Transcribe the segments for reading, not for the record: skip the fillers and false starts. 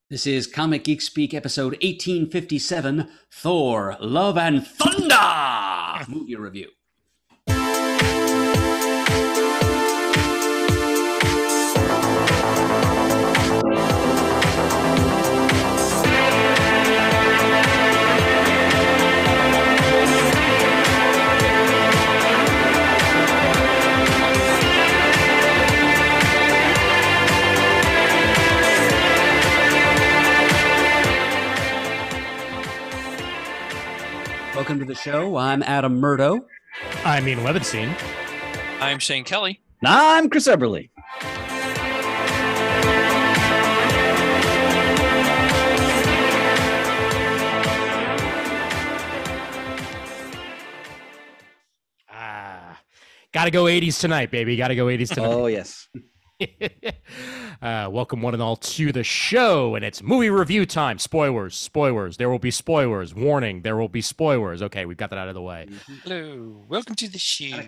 This is Comic Geek Speak, episode 1857, Thor, Love and Thunder! Movie review. Welcome to the show. I'm Adam Murdo. I'm Ian Levinstein. I'm Shane Kelly. I'm Chris Eberly. Gotta go 80s tonight, baby. Gotta go 80s tonight. Oh, yes. Welcome one and all to the show, and it's movie review time. Spoilers. There will be spoilers. Warning, there will be spoilers. Okay, we've got that out of the way. Hello. Welcome to the show.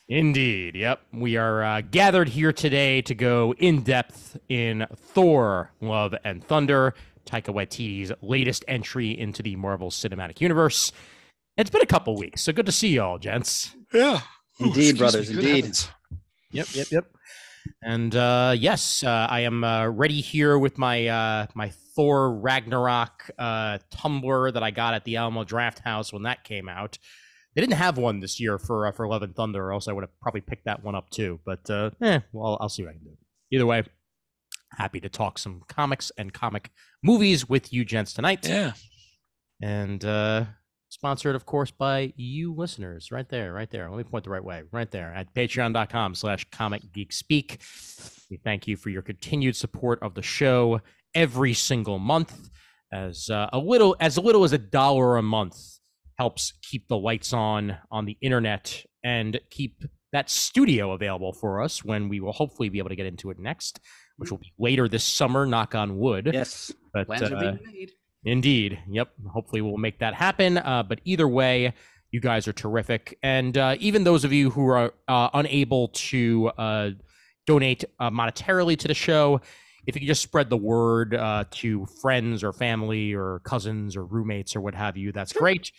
Indeed. Yep. We are gathered here today to go in depth in Thor, Love and Thunder, Taika Waititi's latest entry into the Marvel Cinematic Universe. It's been a couple weeks, so good to see you all, gents. Yeah. Indeed, brothers, indeed. Yep. And yes, I am ready here with my my Thor Ragnarok tumbler that I got at the Alamo Draft House when that came out. They didn't have one this year for Love and Thunder, or else I would have probably picked that one up too. But well, I'll see what I can do. Either way, happy to talk some comics and comic movies with you gents tonight. Yeah. And sponsored, of course, by you listeners. Right there. Let me point the right way. Right there at patreon.com/comicgeekspeak. We thank you for your continued support of the show every single month. As little as $1 a month helps keep the lights on the internet and keep that studio available for us when we will hopefully be able to get into it next, which will be later this summer, knock on wood. Yes. But, plans are being made. Indeed. Yep. Hopefully we'll make that happen. But either way, you guys are terrific. And even those of you who are unable to donate monetarily to the show, if you could just spread the word to friends or family or cousins or roommates or what have you, that's great.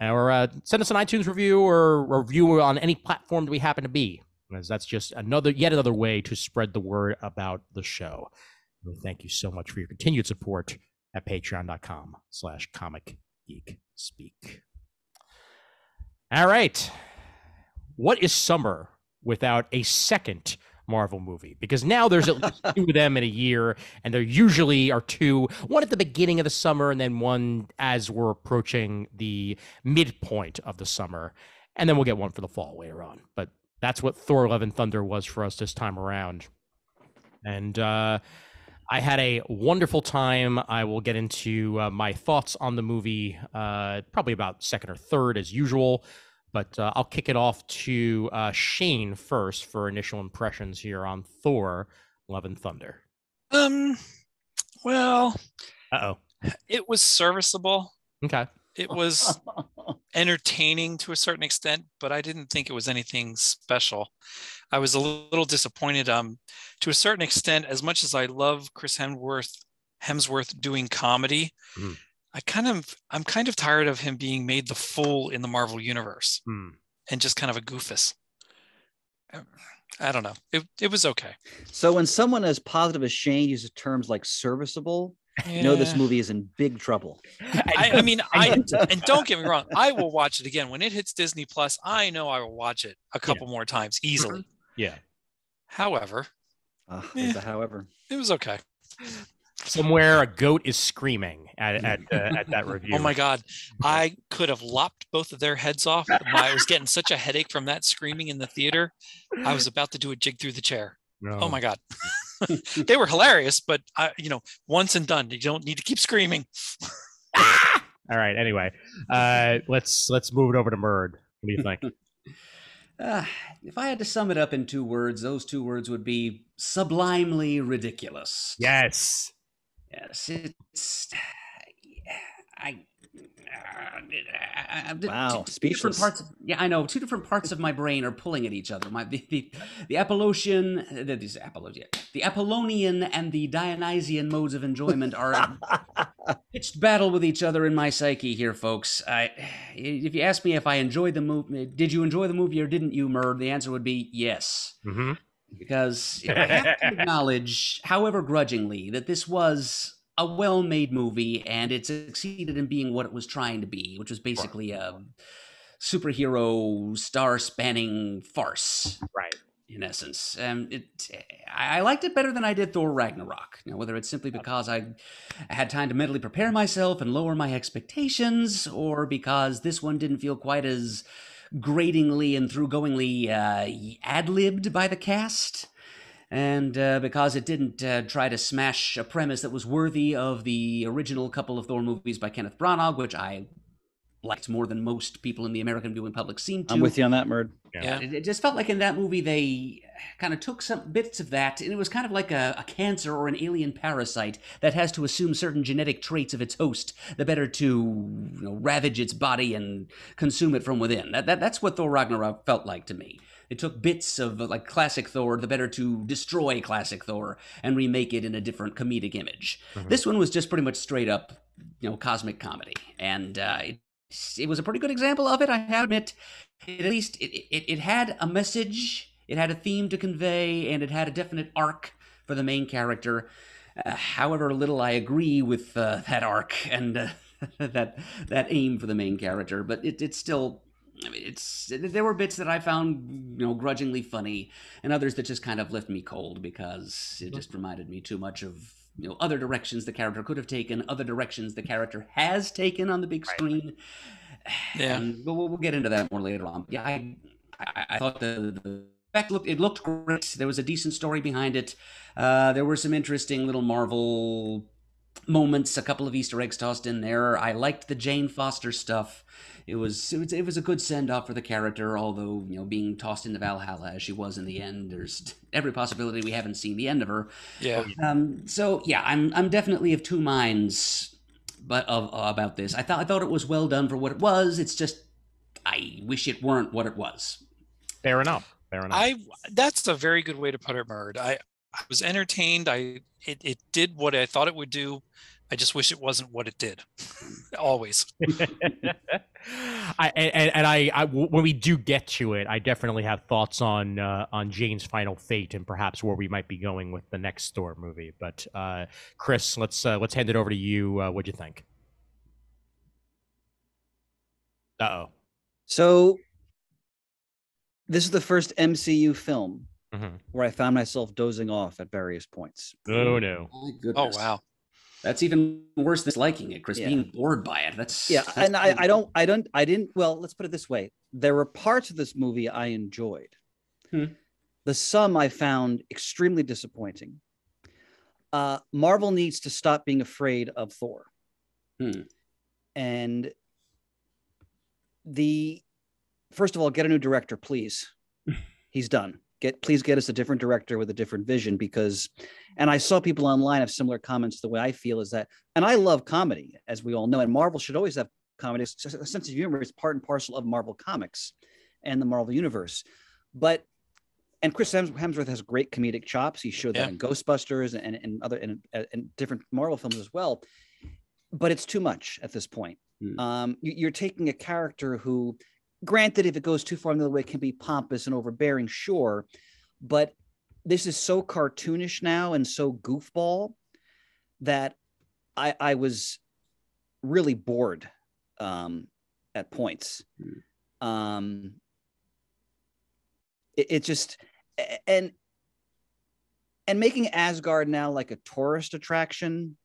Or send us an iTunes review or review on any platform that we happen to be, because that's just yet another way to spread the word about the show. And thank you so much for your continued support at patreon.com/comicgeekspeak. All right. What is summer without a second Marvel movie? Because now there's at least two of them in a year, and there usually are two, one at the beginning of the summer and then one as we're approaching the midpoint of the summer. And then we'll get one for the fall later on. But that's what Thor, Love and Thunder was for us this time around. And I had a wonderful time. I will get into my thoughts on the movie probably about second or third as usual, but I'll kick it off to Shane first for initial impressions here on Thor, Love and Thunder. Well, it was serviceable. Okay. It was entertaining to a certain extent, but I didn't think it was anything special. I was a little disappointed. To a certain extent, as much as I love Chris Hemsworth doing comedy, I'm kind of tired of him being made the fool in the Marvel universe and just kind of a goofus. I don't know. It was okay. So when someone as positive as Shane uses terms like serviceable, you know this movie is in big trouble. I mean, and don't get me wrong, I will watch it again when it hits Disney Plus. I know I will watch it a couple more times easily. Yeah. However, however, it was okay. Somewhere a goat is screaming at that review. Oh my God, I could have lopped both of their heads off. I was getting such a headache from that screaming in the theater. I was about to do a jig through the chair. No. Oh my God. They were hilarious, but once and done. You don't need to keep screaming. All right. Anyway, let's move it over to Murd. What do you think? If I had to sum it up in two words, those two words would be sublimely ridiculous. Yes. It's Wow, two different speechless. parts. Yeah, I know. Two different parts of my brain are pulling at each other. The the Apollonian and the Dionysian modes of enjoyment are at pitched battle with each other in my psyche here, folks. If you ask me if I enjoyed the movie, did you enjoy the movie or didn't you, Murd? The answer would be yes. Mm-hmm. Because I have to acknowledge, however grudgingly, that this was a well-made movie and it succeeded in being what it was trying to be, which was basically a superhero star-spanning farce. Right. In essence, I liked it better than I did Thor Ragnarok. Now, whether it's simply because I had time to mentally prepare myself and lower my expectations, or because this one didn't feel quite as gratingly and throughgoingly ad-libbed by the cast, and because it didn't try to smash a premise that was worthy of the original couple of Thor movies by Kenneth Branagh, which I liked more than most people in the American viewing public seem to. I'm with you on that, Murd. Yeah. It just felt like in that movie they kind of took some bits of that, and it was kind of like a cancer or an alien parasite that has to assume certain genetic traits of its host, the better to ravage its body and consume it from within. That's what Thor Ragnarok felt like to me. It took bits of like classic Thor, the better to destroy classic Thor and remake it in a different comedic image. Mm-hmm. This one was just pretty much straight up, cosmic comedy, and it was a pretty good example of it, I have to admit. At least it had a message, it had a theme to convey, and it had a definite arc for the main character. However little I agree with that arc and that aim for the main character, but it's still... there were bits that I found, grudgingly funny, and others that just kind of left me cold because it just reminded me too much of, other directions the character could have taken, other directions the character has taken on the big screen. Yeah, and we'll get into that more later on. Yeah, I thought the fact looked great. There was a decent story behind it. There were some interesting little Marvel moments, a couple of Easter eggs tossed in there. I liked the Jane Foster stuff. It was a good send-off for the character, although, being tossed into Valhalla as she was in the end, there's every possibility we haven't seen the end of her. Yeah. So yeah, I'm definitely of two minds, about this. I thought it was well done for what it was. It's just I wish it weren't what it was. Fair enough. That's a very good way to put it, Murd. I was entertained. It did what I thought it would do. I just wish it wasn't what it did. Always. When we do get to it, I definitely have thoughts on Jane's final fate and perhaps where we might be going with the next Thor movie. But Chris, let's hand it over to you. What'd you think? Uh-oh. So this is the first MCU film Mm-hmm. where I found myself dozing off at various points. Oh no! My goodness. Oh wow. That's even worse than liking it, Chris. Yeah. Being bored by it. That's and I didn't. Well, let's put it this way: there were parts of this movie I enjoyed. The sum I found extremely disappointing. Marvel needs to stop being afraid of Thor, and first of all, get a new director, please. He's done. Please get us a different director with a different vision, and I saw people online have similar comments. The way I feel is that, and I love comedy, as we all know, and Marvel should always have comedy. A sense of humor is part and parcel of Marvel Comics and the Marvel Universe. And Chris Hemsworth has great comedic chops. He showed that in Ghostbusters and other and different Marvel films as well. But it's too much at this point. You're taking a character who, granted, if it goes too far in the other way, can be pompous and overbearing, sure. But this is so cartoonish now and so goofball that I was really bored at points. It just and making Asgard now like a tourist attraction.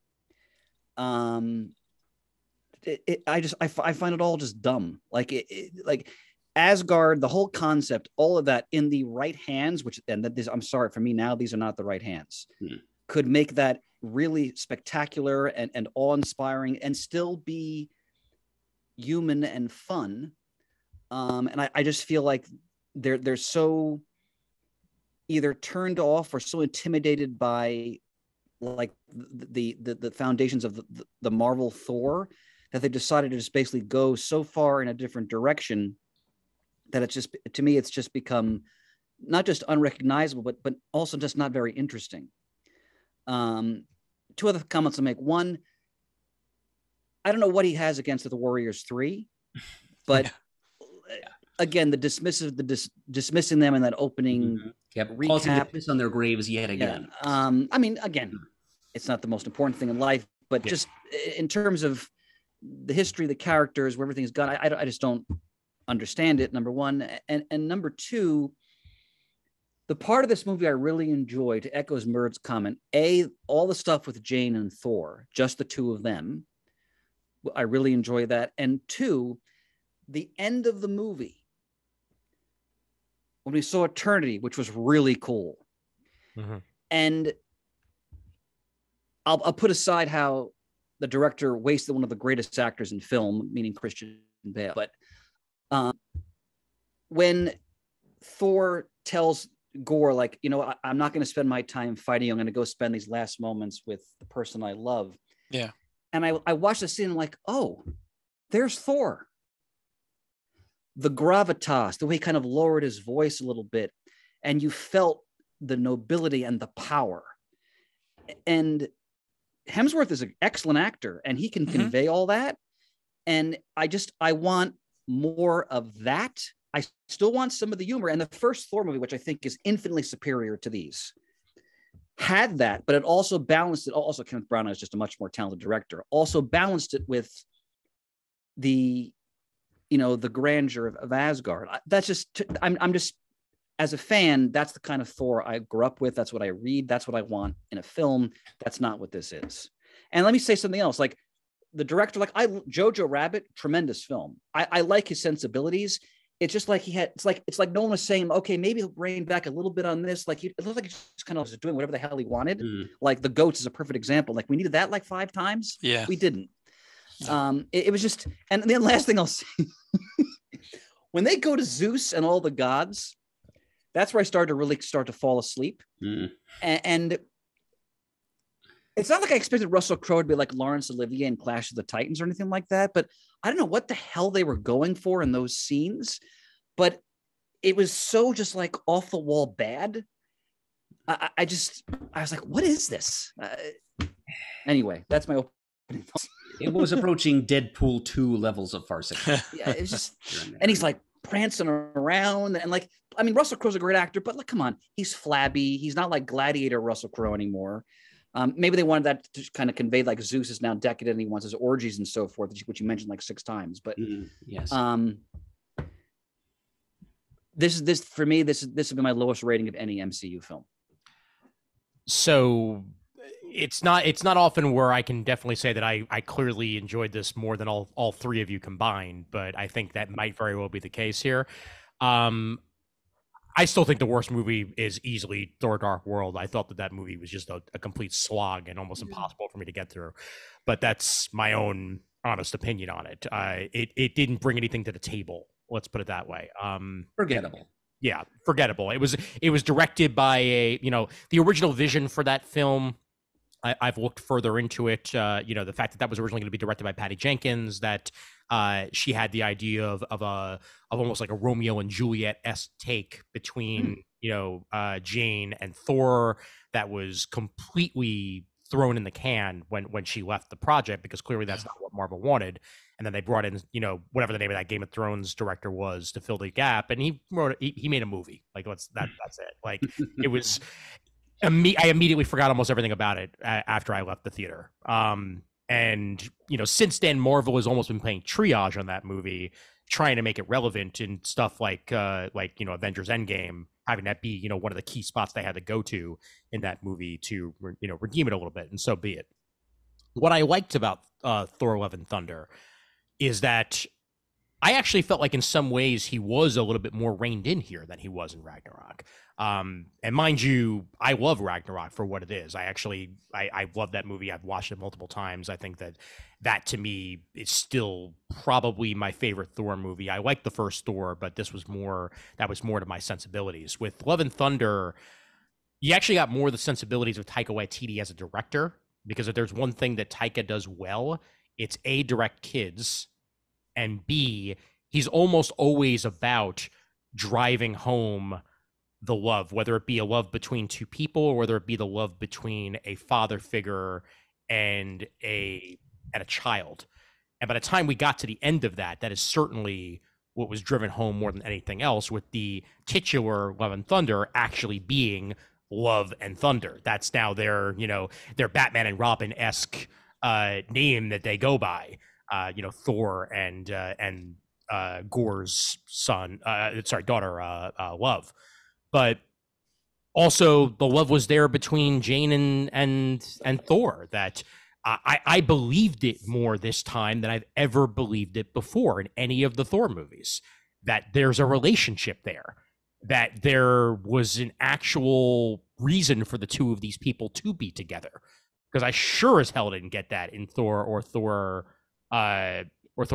I find it all just dumb. Like Asgard, the whole concept, all of that in the right hands, I'm sorry, for me now, these are not the right hands, could make that really spectacular and awe-inspiring and still be human and fun. And I just feel like they're so either turned off or so intimidated by like the foundations of the Marvel Thor that they decided to just basically go so far in a different direction that it's just, to me, it's just become not just unrecognizable, but also just not very interesting. Two other comments I'll make. One, I don't know what he has against the Warriors 3, but again, the dismissing them in that opening recap. Piss on their graves yet again. I mean, again, it's not the most important thing in life, but just in terms of the history, the characters, where everything's gone, I just don't understand it, number one. And number two, the part of this movie I really enjoy, to echo Murd's comment, all the stuff with Jane and Thor, just the two of them, I really enjoy that. And two, the end of the movie, when we saw Eternity, which was really cool. Mm-hmm. And I'll put aside how the director wasted one of the greatest actors in film, meaning Christian Bale. But when Thor tells Gore, like, you know, I'm not going to spend my time fighting. I'm going to go spend these last moments with the person I love. Yeah. And I watched the scene and like, oh, there's Thor. The gravitas, the way he kind of lowered his voice a little bit, and you felt the nobility and the power. And Hemsworth is an excellent actor, and he can convey all that. And I want more of that. I still want some of the humor. And the first Thor movie, which I think is infinitely superior to these, had that, but it also balanced it. Also, Kenneth Branagh is just a much more talented director. Also balanced it with the, you know, the grandeur of Asgard. That's just, I'm just, as a fan, that's the kind of Thor I grew up with. That's what I read. That's what I want in a film. That's not what this is. And let me say something else. Like the director, like Jojo Rabbit, tremendous film. I like his sensibilities. It's just like it's like no one was saying, okay, maybe he'll rein back a little bit on this. Like it looks like he's just kind of was doing whatever the hell he wanted. Like the goats is a perfect example. Like we needed that like 5 times. Yeah, we didn't. It was just, and the last thing I'll say, when they go to Zeus and all the gods, that's where I started to fall asleep. And it's not like I expected Russell Crowe to be like Laurence Olivier in Clash of the Titans or anything like that, but I don't know what the hell they were going for in those scenes, but it was so just like off the wall bad. I was like, what is this? Anyway, that's my opening thoughts. It was approaching Deadpool 2 levels of farcical. Yeah, it was just, and he's like prancing around, and like, I mean, Russell Crowe's a great actor, but like, come on, he's flabby. He's not like Gladiator Russell Crowe anymore. Maybe they wanted that to kind of convey like Zeus is now decadent and he wants his orgies and so forth, which you mentioned like 6 times. But yes, this for me, this has been my lowest rating of any MCU film. So it's not often where I can definitely say that I clearly enjoyed this more than all 3 of you combined, but I think that might very well be the case here. I still think the worst movie is easily Thor: Dark World. I thought that movie was just a complete slog and almost impossible for me to get through. But that's my own honest opinion on it. It didn't bring anything to the table. Let's put it that way. Forgettable. Yeah, forgettable. It was directed by the original vision for that film. I've looked further into it. The fact that was originally going to be directed by Patty Jenkins, that she had the idea of almost like a Romeo and Juliet-esque take between Jane and Thor, that was completely thrown in the can when she left the project, because clearly that's not what Marvel wanted. And then they brought in whatever the name of that Game of Thrones director was to fill the gap, and he made a movie. Like that's it. Like it was. I immediately forgot almost everything about it after I left the theater. And since then, Marvel has almost been playing triage on that movie, trying to make it relevant in stuff like Avengers Endgame, having that be one of the key spots they had to go to in that movie to redeem it a little bit, and so be it. What I liked about Thor: Love and Thunder is that I actually felt like in some ways he was a little bit more reined in here than he was in Ragnarok. And mind you, I love Ragnarok for what it is. I love that movie. I've watched it multiple times. I think that to me is still probably my favorite Thor movie. I like the first Thor, but that was more to my sensibilities. With Love and Thunder, you actually got more of the sensibilities of Taika Waititi as a director, because if there's one thing that Taika does well, it's A, direct kids, and B, he's almost always about driving home the love, whether it be a love between two people or whether it be the love between a father figure and a child. And by the time we got to the end of that, that is certainly what was driven home more than anything else, with the titular Love and Thunder actually being Love and Thunder. That's now their, their Batman and Robin-esque name that they go by. Thor and Gore's daughter, Love. But also the love was there between Jane and Thor, that I believed it more this time than I've ever believed it before in any of the Thor movies, that there's a relationship there, that there was an actual reason for the two of these people to be together. Because I sure as hell didn't get that in Thor or Thor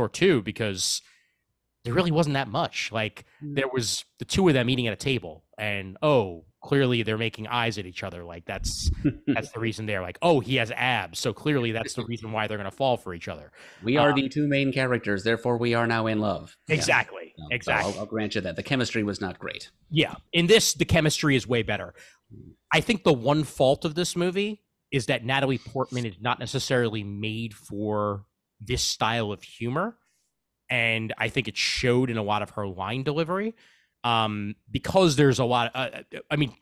2, because there really wasn't that much. Like, there was the two of them eating at a table, and clearly they're making eyes at each other. Like, that's the reason they're like, he has abs, so clearly that's the reason why they're going to fall for each other. We are the two main characters, therefore we are now in love. Exactly. Yeah. Exactly. So I'll grant you that the chemistry was not great. Yeah, in this, the chemistry is way better. I think the one fault of this movie is that Natalie Portman is not necessarily made for this style of humor. And I think it showed in a lot of her line delivery, because there's a lot,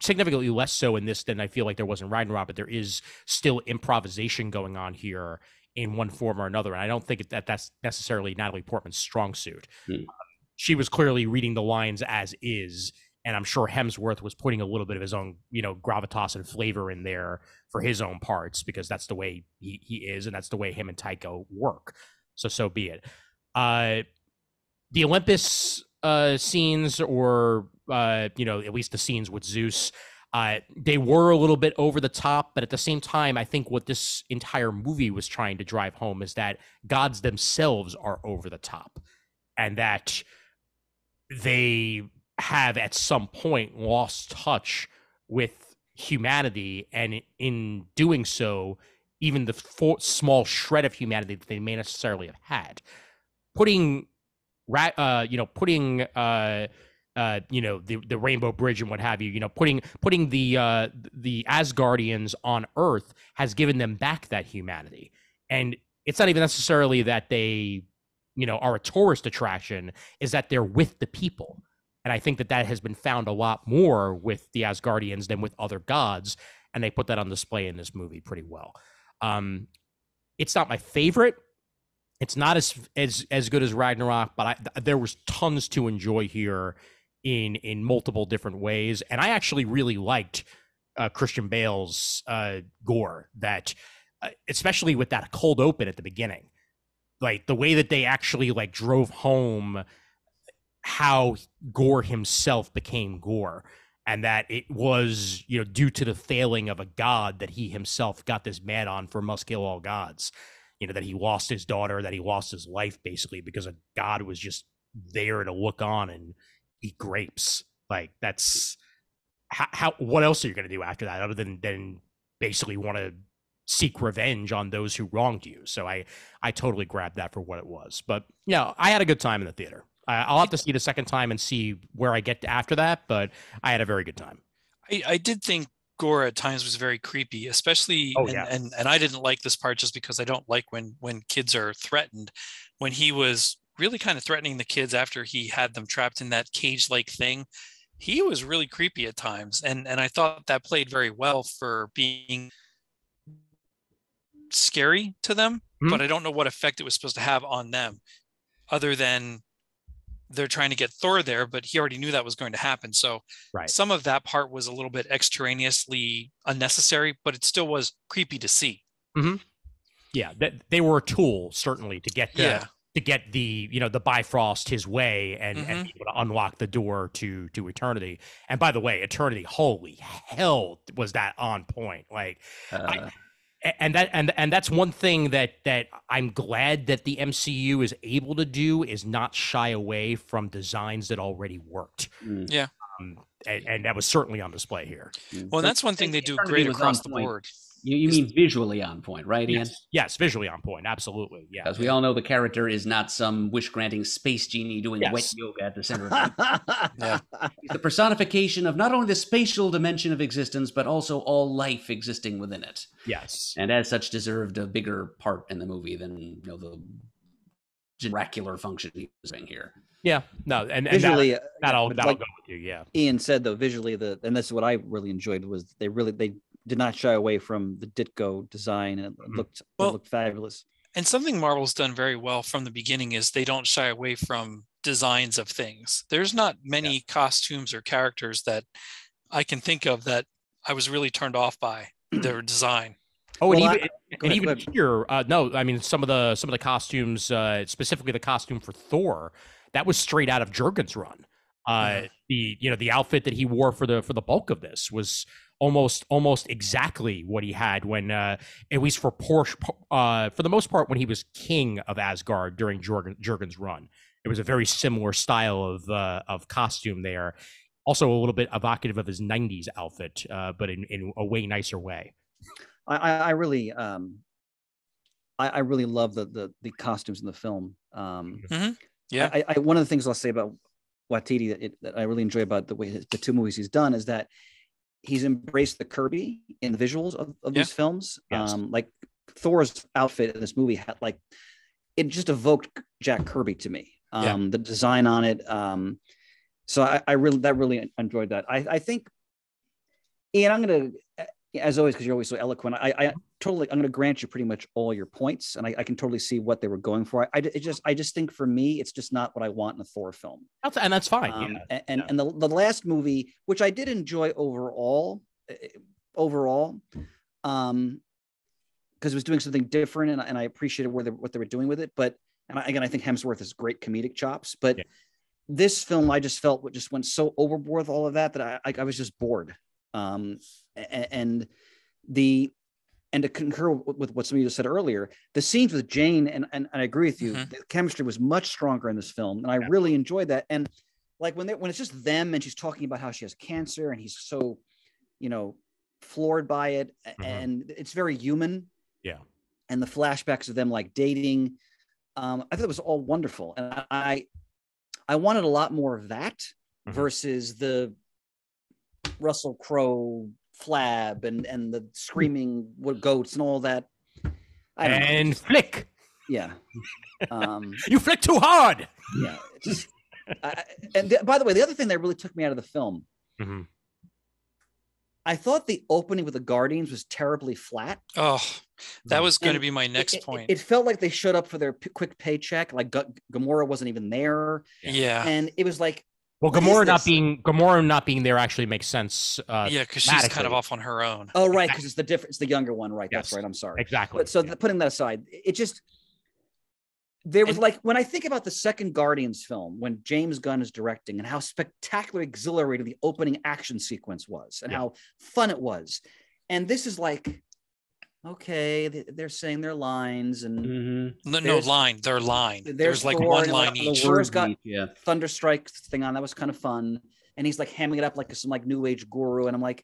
significantly less so in this than I feel like there was in Ragnarok, but there is still improvisation going on here in one form or another. And I don't think that's necessarily Natalie Portman's strong suit. She was clearly reading the lines as is, and I'm sure Hemsworth was putting a little bit of his own, gravitas and flavor in there for his own parts, because that's the way he is, and that's the way him and Taika work. So be it. The Olympus scenes, or at least the scenes with Zeus, they were a little bit over the top, but at the same time, I think what this entire movie was trying to drive home is that gods themselves are over the top, and that they have at some point lost touch with humanity, and in doing so, even the small shred of humanity that they may necessarily have had, putting the Rainbow Bridge and what have you, putting the Asgardians on Earth has given them back that humanity. And it's not even necessarily that they, are a tourist attraction, is that they're with the people. And I think that has been found a lot more with the Asgardians than with other gods, and they put that on display in this movie pretty well. It's not my favorite. It's not as good as Ragnarok, but there was tons to enjoy here in multiple different ways. And I actually really liked Christian Bale's Gore, that especially with that cold open at the beginning, like the way that they actually drove home how Gore himself became Gore, and that it was, due to the failing of a god that he himself got this mad on for must kill all gods. That he lost his daughter, that he lost his life, basically because a god was just there to look on and eat grapes. Like, that's how what else are you going to do after that, other than basically want to seek revenge on those who wronged you? So I totally grabbed that for what it was. But I had a good time in the theater. I'll have to see it a second time and see where I get to after that, but I had a very good time. I did think Gore at times was very creepy, especially, and I didn't like this part just because I don't like when kids are threatened. When he was really kind of threatening the kids after he had them trapped in that cage-like thing, he was really creepy at times, and I thought that played very well for being scary to them. But I don't know what effect it was supposed to have on them, other than they're trying to get Thor there, but he already knew that was going to happen. So some of that part was a little bit extraneously unnecessary, but it still was creepy to see. Yeah, they were a tool, certainly, to get the the Bifrost his way and be able to unlock the door to eternity. And by the way, eternity, holy hell, was that on point? Like, and that's one thing that I'm glad that the MCU is able to do, is not shy away from designs that already worked. And that was certainly on display here. Well, that's one thing they do great across the board. You mean visually on point, right, Ian? Yes, visually on point. Absolutely. Yeah. Because we all know the character is not some wish-granting space genie doing wet yoga at the center of it. Yeah. He's the personification of not only the spatial dimension of existence, but also all life existing within it. Yes. And as such deserved a bigger part in the movie than the oracular function he was doing here. Yeah, no, and visually that'll like go with you. Yeah, Ian said though, visually and this is what I really enjoyed was they did not shy away from the Ditko design, and it looked fabulous. And something Marvel's done very well from the beginning is they don't shy away from designs of things. There's not many costumes or characters that I can think of that I was really turned off by their design. Oh, even here, no, I mean some of the costumes, specifically the costume for Thor, that was straight out of Jurgen's run. The outfit that he wore for the bulk of this was almost exactly what he had when, at least for the most part, when he was king of Asgard during Jurgen's run. It was a very similar style of costume there. Also a little bit evocative of his 90s outfit, but in a way nicer way. I really love the costumes in the film. Yeah. I one of the things I'll say about Waititi that I really enjoy about the way the two movies he's done is that he's embraced the Kirby in the visuals of these films. Yes. Like Thor's outfit in this movie had it just evoked Jack Kirby to me. The design on it. So I really enjoyed that. I think, Ian, I'm gonna, as always, because you're always so eloquent, I'm going to grant you pretty much all your points, and I can totally see what they were going for. I just think for me, it's just not what I want in a Thor film. And that's fine. And the last movie, which I did enjoy overall, because it was doing something different, and I appreciated what they were doing with it. But again, I think Hemsworth has great comedic chops. But this film, I just felt just went so overboard with all of that I was just bored. And to concur with what some of you said earlier, the scenes with Jane, and I agree with you, the chemistry was much stronger in this film, and I really enjoyed that. And like when it's just them, and she's talking about how she has cancer, and he's so, floored by it, and it's very human. Yeah. And the flashbacks of them like dating, I thought it was all wonderful, and I wanted a lot more of that versus the Russell Crowe flab and the screaming goats and all that. Flick. Yeah. You flick too hard. Yeah. By the way, the other thing that really took me out of the film, I thought the opening with the Guardians was terribly flat. Oh, that was going to be my next point. It felt like they showed up for their quick paycheck. Like Gamora wasn't even there. Yeah. And it was like, well, Gamora not being there actually makes sense. Because she's kind of off on her own. Oh, right, because it's the younger one, right? Yes. That's right. I'm sorry. Exactly. But so putting that aside, there was when I think about the second Guardians film, when James Gunn is directing, and how spectacularly exhilarating the opening action sequence was, and how fun it was, and this is like, okay, they're saying their lines, and they're line. There's like Thor, one line each. Thor's got Thunderstrike thing on. That was kind of fun, and he's like hamming it up like some new age guru, and I'm like,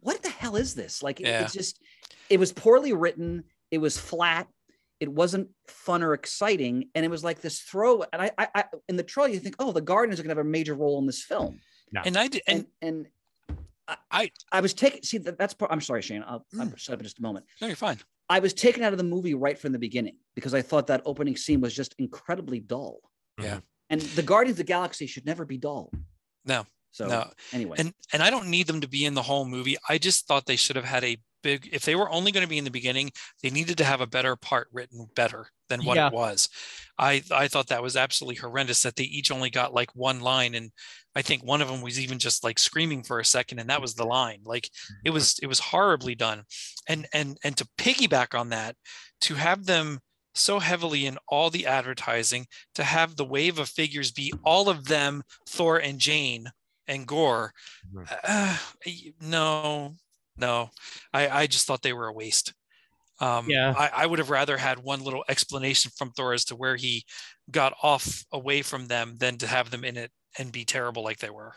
what the hell is this? Like, it was poorly written. It was flat. It wasn't fun or exciting, and it was like this throw. And I in the trailer, you think, oh, the Guardians are going to have a major role in this film. No. And I was taken. See, that's part. I'm sorry, Shane. I'll shut up in just a moment. No, you're fine. I was taken out of the movie right from the beginning because I thought that opening scene was just incredibly dull. Yeah. And the Guardians of the Galaxy should never be dull. No. So anyway, and I don't need them to be in the whole movie. I just thought they should have had if they were only going to be in the beginning, they needed to have a better part written better than what it was. I thought that was absolutely horrendous that they each only got like one line, and I think one of them was even just like screaming for a second, and that was the line. Like it was horribly done. And to piggyback on that, to have them so heavily in all the advertising, to have the wave of figures be all of them, Thor and Jane and Gore. No, I just thought they were a waste. I would have rather had one little explanation from Thor as to where he got off away from them than to have them in it and be terrible like they were.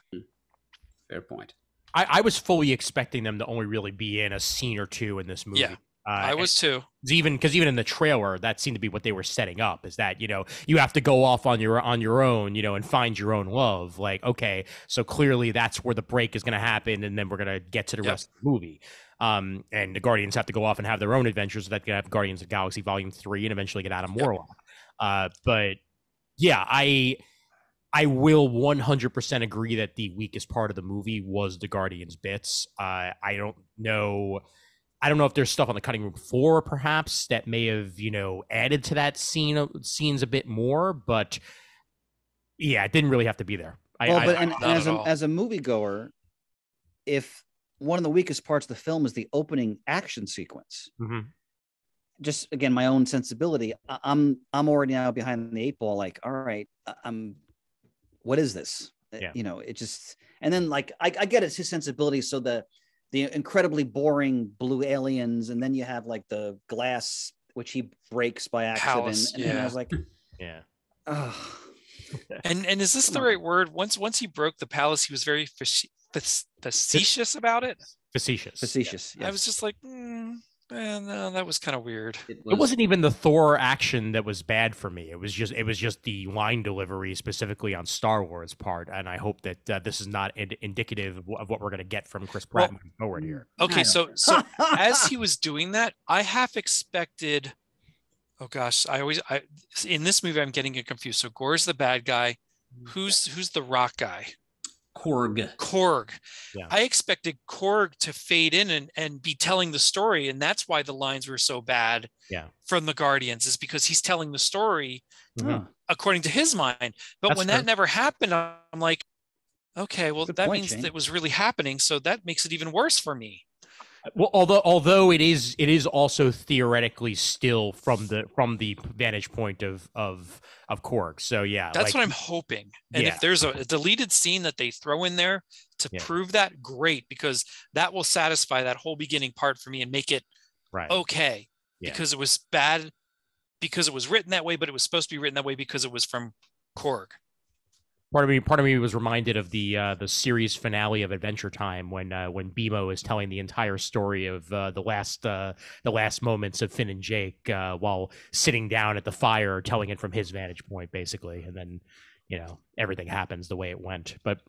Fair point. I was fully expecting them to only really be in a scene or two in this movie. Yeah, I was too. Even in the trailer, that seemed to be what they were setting up, is that, you have to go off on your own, and find your own love. Like, okay, so clearly that's where the break is going to happen, and then we're going to get to the rest of the movie. And the Guardians have to go off and have their own adventures. So that can have Guardians of the Galaxy Volume 3 and eventually get Adam Warlock. But yeah, I will 100% agree that the weakest part of the movie was the Guardians bits. I don't know if there's stuff on the cutting room floor, perhaps, that may have, added to that scenes a bit more. But yeah, it didn't really have to be there. As a moviegoer, if one of the weakest parts of the film is the opening action sequence, just again, my own sensibility, I'm already now behind the eight ball. Like, all right, what is this? Yeah. It just, and then like, I get it's his sensibility. So the incredibly boring blue aliens, and then you have like the glass, which he breaks by accident. Palace, and then I was like, yeah. Oh. And is this the right word? Once he broke the palace, he was very facetious about it. Facetious. Yes. I was just like, no, that was kind of weird. It wasn't even the Thor action that was bad for me. It was just the line delivery, specifically on Star Wars part. And I hope that this is not indicative of what we're going to get from Chris Pratt moving forward here. Okay, so as he was doing that, I half expected. Oh gosh, in this movie I'm getting it confused. So Gore's the bad guy. Who's the rock guy? Korg. Yeah. I expected Korg to fade in and be telling the story, and that's why the lines were so bad from the Guardians, is because he's telling the story according to his mind. But that's when that never happened, I'm like, okay, well, that means that it was really happening, so that makes it even worse for me. Well, although it is also theoretically still from the vantage point of Korg. So yeah, that's what I'm hoping. And if there's a deleted scene that they throw in there to prove that, great, because that will satisfy that whole beginning part for me and make it okay. Because it was bad, because it was written that way, but it was supposed to be written that way because it was from Korg. Part of me was reminded of the series finale of Adventure Time when BMO is telling the entire story of the last moments of Finn and Jake while sitting down at the fire, telling it from his vantage point, basically, and then everything happens the way it went. But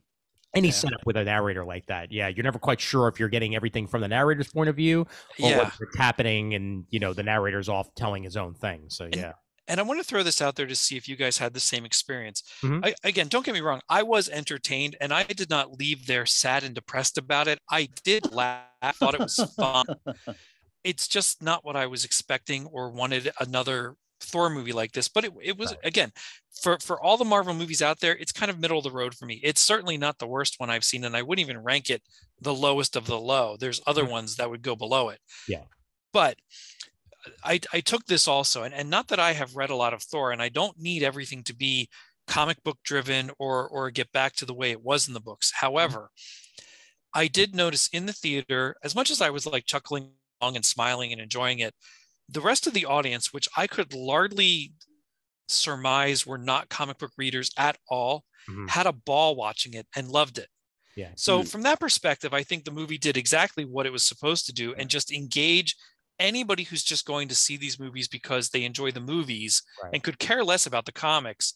any setup with a narrator like that, you're never quite sure if you're getting everything from the narrator's point of view or what's happening, and the narrator's off telling his own thing. So And I want to throw this out there to see if you guys had the same experience. Again, don't get me wrong. I was entertained, and I did not leave there sad and depressed about it. I did laugh. I thought it was fun. It's just not what I was expecting or wanted another Thor movie like this. But it was, again, for all the Marvel movies out there, it's kind of middle of the road for me. It's certainly not the worst one I've seen, and I wouldn't even rank it the lowest of the low. There's other ones that would go below it. Yeah. But I took this also, and not that I have read a lot of Thor, and I don't need everything to be comic book driven or get back to the way it was in the books. However, I did notice in the theater, as much as I was like chuckling along and smiling and enjoying it, the rest of the audience, which I could largely surmise were not comic book readers at all, had a ball watching it and loved it. Yeah. So from that perspective, I think the movie did exactly what it was supposed to do and just engage anybody who's just going to see these movies because they enjoy the movies and could care less about the comics.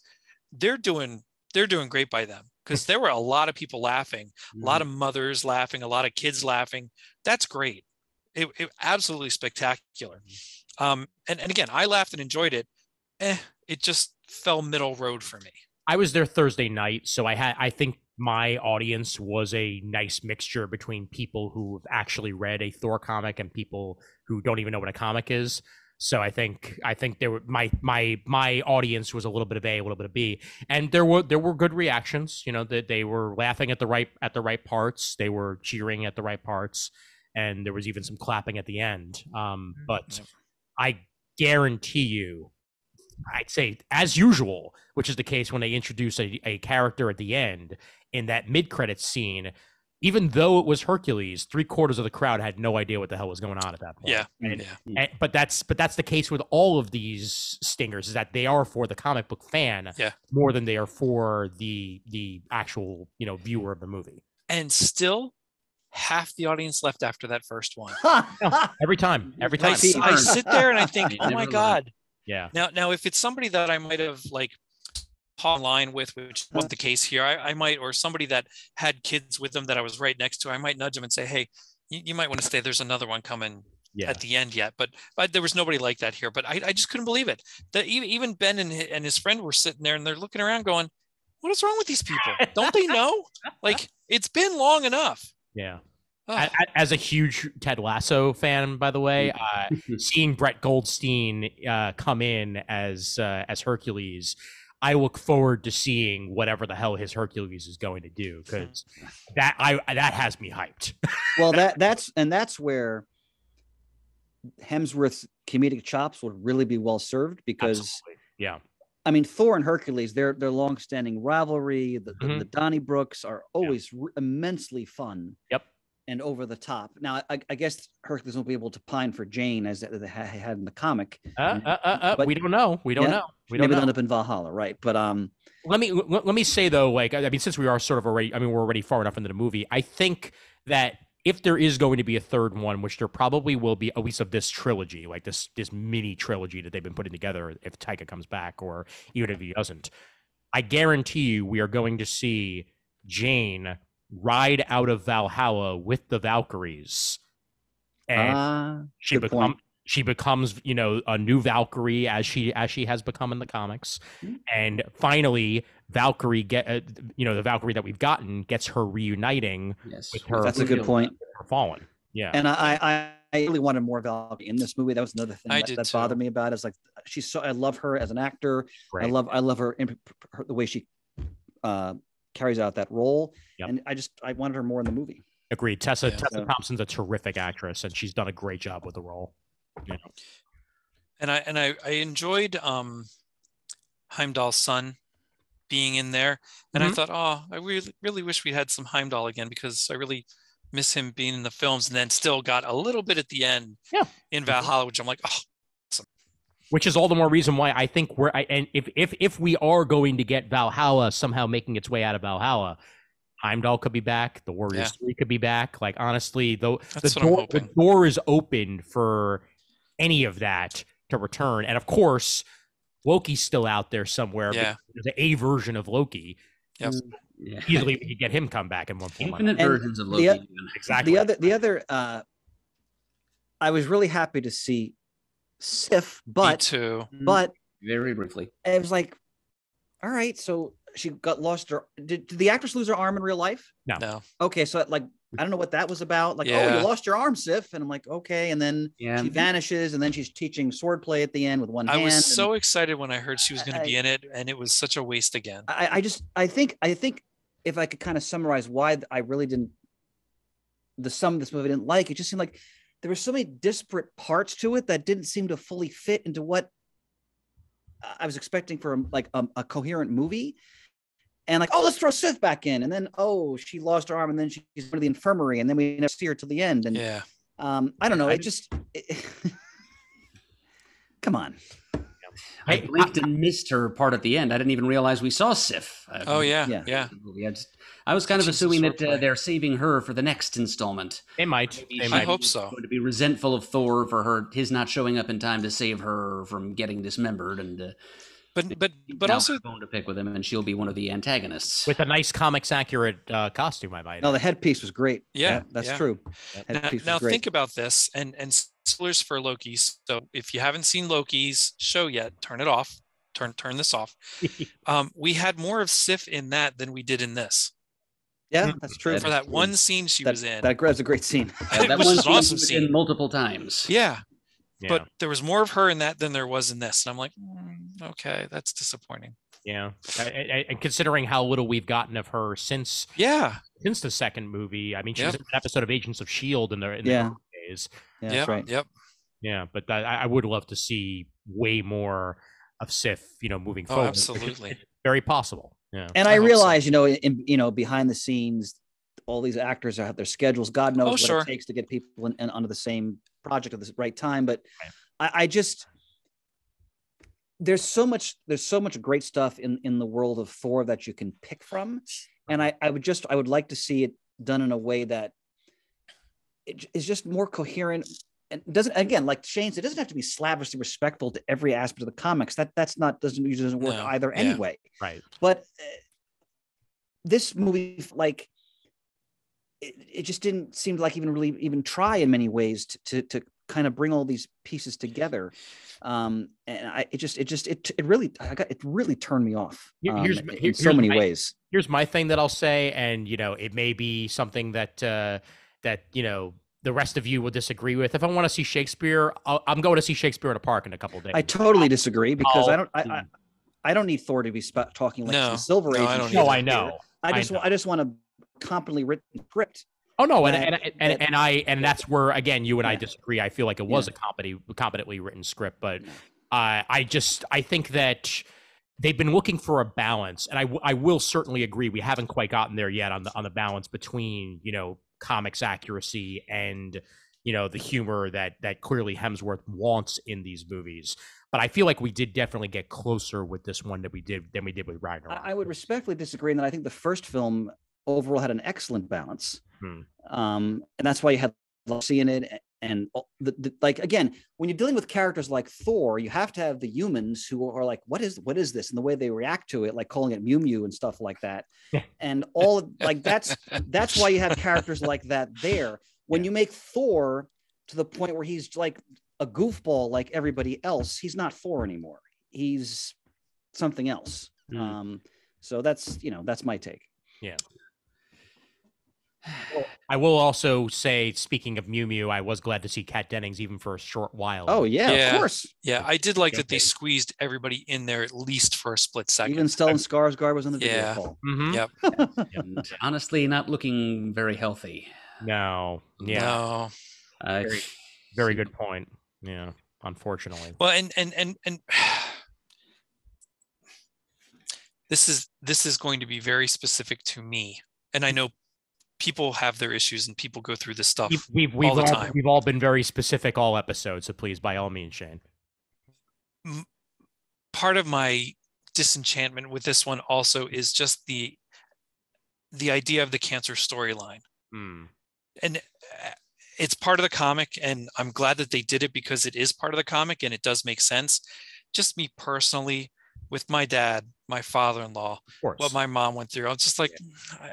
They're doing great by them, because there were a lot of people laughing, a lot of mothers laughing, a lot of kids laughing. That's great. It absolutely spectacular. And again, I laughed and enjoyed it. It just fell middle road for me. I was there Thursday night, so I think my audience was a nice mixture between people who've actually read a Thor comic and people who don't even know what a comic is. So I think there were my audience was a little bit of A, a little bit of B, and there were good reactions. That they were laughing at the right parts, they were cheering at the right parts, and there was even some clapping at the end. But I guarantee you, I'd say as usual, which is the case when they introduce a character at the end in that mid-credits scene, even though it was Hercules, 3/4 of the crowd had no idea what the hell was going on at that point. But that's the case with all of these stingers, is that they are for the comic book fan more than they are for the actual viewer of the movie. And still, half the audience left after that first one. Every time. I sit there and I think, oh my God. Yeah. Now, if it's somebody that I might have like taught line with, which wasn't the case here, I might, or somebody that had kids with them that I was right next to, I might nudge them and say, hey, you might want to stay. There's another one coming at the end yet. But there was nobody like that here. But I just couldn't believe it. That even Ben and his friend were sitting there and they're looking around going, what is wrong with these people? Don't they know? Like, it's been long enough. Yeah. As a huge Ted Lasso fan, by the way, seeing Brett Goldstein come in as Hercules, I look forward to seeing whatever the hell his Hercules is going to do, because that has me hyped. Well, that's where Hemsworth's comedic chops would really be well served, because Absolutely. Yeah. I mean, Thor and Hercules, their long-standing rivalry, the Donnybrooks are always immensely fun. Yep. And over the top. Now, I guess Hercules won't be able to pine for Jane as they had in the comic. But we don't know. We don't know. Maybe they'll end up in Valhalla, right? But let me say though, like, I mean, since we are sort of already, I mean, we're already far enough into the movie, I think that if there is going to be a third one, which there probably will be, at least of this trilogy, like this mini trilogy that they've been putting together, if Taika comes back or even if he doesn't, I guarantee you we are going to see Jane ride out of Valhalla with the Valkyries, and she becomes, you know, a new Valkyrie as she has become in the comics, and finally Valkyrie the Valkyrie that we've gotten gets her reuniting with her. That's a good point. Her fallen. Yeah. And I really wanted more Valkyrie in this movie. That was another thing that bothered me about it. Is like, I love her as an actor. Great. I love her the way she carries out that role. Yep. And I wanted her more in the movie. Agreed. Tessa Thompson's a terrific actress, and she's done a great job with the role. Yeah. And I enjoyed Heimdall's son being in there, and I thought, I really wish we had some Heimdall again, because I really miss him being in the films, and then still got a little bit at the end in Valhalla, which I'm like, awesome. Which is all the more reason why I think if we are going to get Valhalla somehow making its way out of Valhalla, Heimdall could be back. The Warriors 3 could be back. Like, honestly, the door is open for any of that to return. And of course, Loki's still out there somewhere. Yeah. There's a version of Loki. Yep. Yeah. Easily we could get him come back in one point. Infinite versions of Loki. Exactly. The other I was really happy to see Sif, but Me too. But very briefly, it was like, all right, so she lost her. Did the actress lose her arm in real life? No. Okay, so like, I don't know what that was about. Like, oh, you lost your arm, Sif, and I'm like, okay, and then she vanishes, and then she's teaching swordplay at the end with one hand. I was so excited when I heard she was going to be in it, and it was such a waste again. I think if I could kind of summarize why I really didn't, some of this movie I didn't like, it just seemed like there were so many disparate parts to it that didn't seem to fully fit into what I was expecting for a coherent movie. And like, oh, let's throw Sif back in, and then she lost her arm, and then she's going to the infirmary, and then we never see her till the end. And I don't know. Come on. I blinked and missed her part at the end. I didn't even realize we saw Sif. I was kind of assuming that they're saving her for the next installment. They might. I hope so. Going to be resentful of Thor for his not showing up in time to save her from getting dismembered, and but also going to pick with him, and she'll be one of the antagonists with a nice comics accurate costume. I might. No, the headpiece was great. Yeah, that's true. Now think about this, and spoilers for Loki. So if you haven't seen Loki's show yet, turn it off. Turn this off. We had more of Sif in that than we did in this. Yeah, that's true. For that one scene she was in. That's a great scene. That was an awesome scene. Multiple times. Yeah. But there was more of her in that than there was in this. And I'm like, okay, that's disappointing. Yeah. And considering how little we've gotten of her since the second movie. I mean, she was in an episode of Agents of S.H.I.E.L.D. in the early days. Yeah, that's right. Yep. Yeah, but I would love to see way more of Sif, moving forward. Absolutely. It's very possible. Yeah. And I realize, behind the scenes, all these actors have their schedules. God knows what it takes to get people in onto the same project at the right time. But I just, there's so much great stuff in the world of Thor that you can pick from. And I would like to see it done in a way that is just more coherent. And doesn't, again, like Shane said, it doesn't have to be slavishly respectful to every aspect of the comics. Doesn't work either anyway. Right. But this movie, like, it just didn't seem to like even try in many ways to kind of bring all these pieces together. And it really turned me off in so many ways. Here's my thing that I'll say, and it may be something that the rest of you will disagree with. If I want to see Shakespeare, I'm going to see Shakespeare in a park in a couple of days. I totally disagree, because I don't need Thor to be talking like the Silver Age. No, I know. I just want a competently written script. Oh no, and that's where, again, you and I disagree. I feel like it was a competently written script, but I think that they've been looking for a balance, and I will certainly agree we haven't quite gotten there yet on the balance between comics accuracy and the humor that clearly Hemsworth wants in these movies. But I feel like we did definitely get closer with this one than we did with Ragnarok. I would respectfully disagree in that I think the first film overall had an excellent balance. And that's why you had Lucy in it. And like, again, when you're dealing with characters like Thor, you have to have the humans who are like, what is this? And the way they react to it, like calling it Mew Mew and stuff like that. And all like, that's why you have characters like that there. When you make Thor to the point where he's like a goofball like everybody else, he's not Thor anymore. He's something else. So that's my take. Yeah. I will also say, speaking of Mew Mew, I was glad to see Kat Dennings even for a short while. Oh yeah, of course. Yeah, I did like that they squeezed everybody in there at least for a split second. Even Stellan Skarsgård was on the video call. Yep. And honestly, not looking very healthy. No. Yeah. No. Very good point. Yeah. Unfortunately. Well, and this is going to be very specific to me, and I know people have their issues and people go through this stuff all the time. We've all been very specific all episodes, so please, by all means, Shane. Part of my disenchantment with this one also is just the idea of the cancer storyline. And it's part of the comic, and I'm glad that they did it because it is part of the comic and it does make sense. Just me personally, with my dad, my father-in-law, what my mom went through, I'm just like,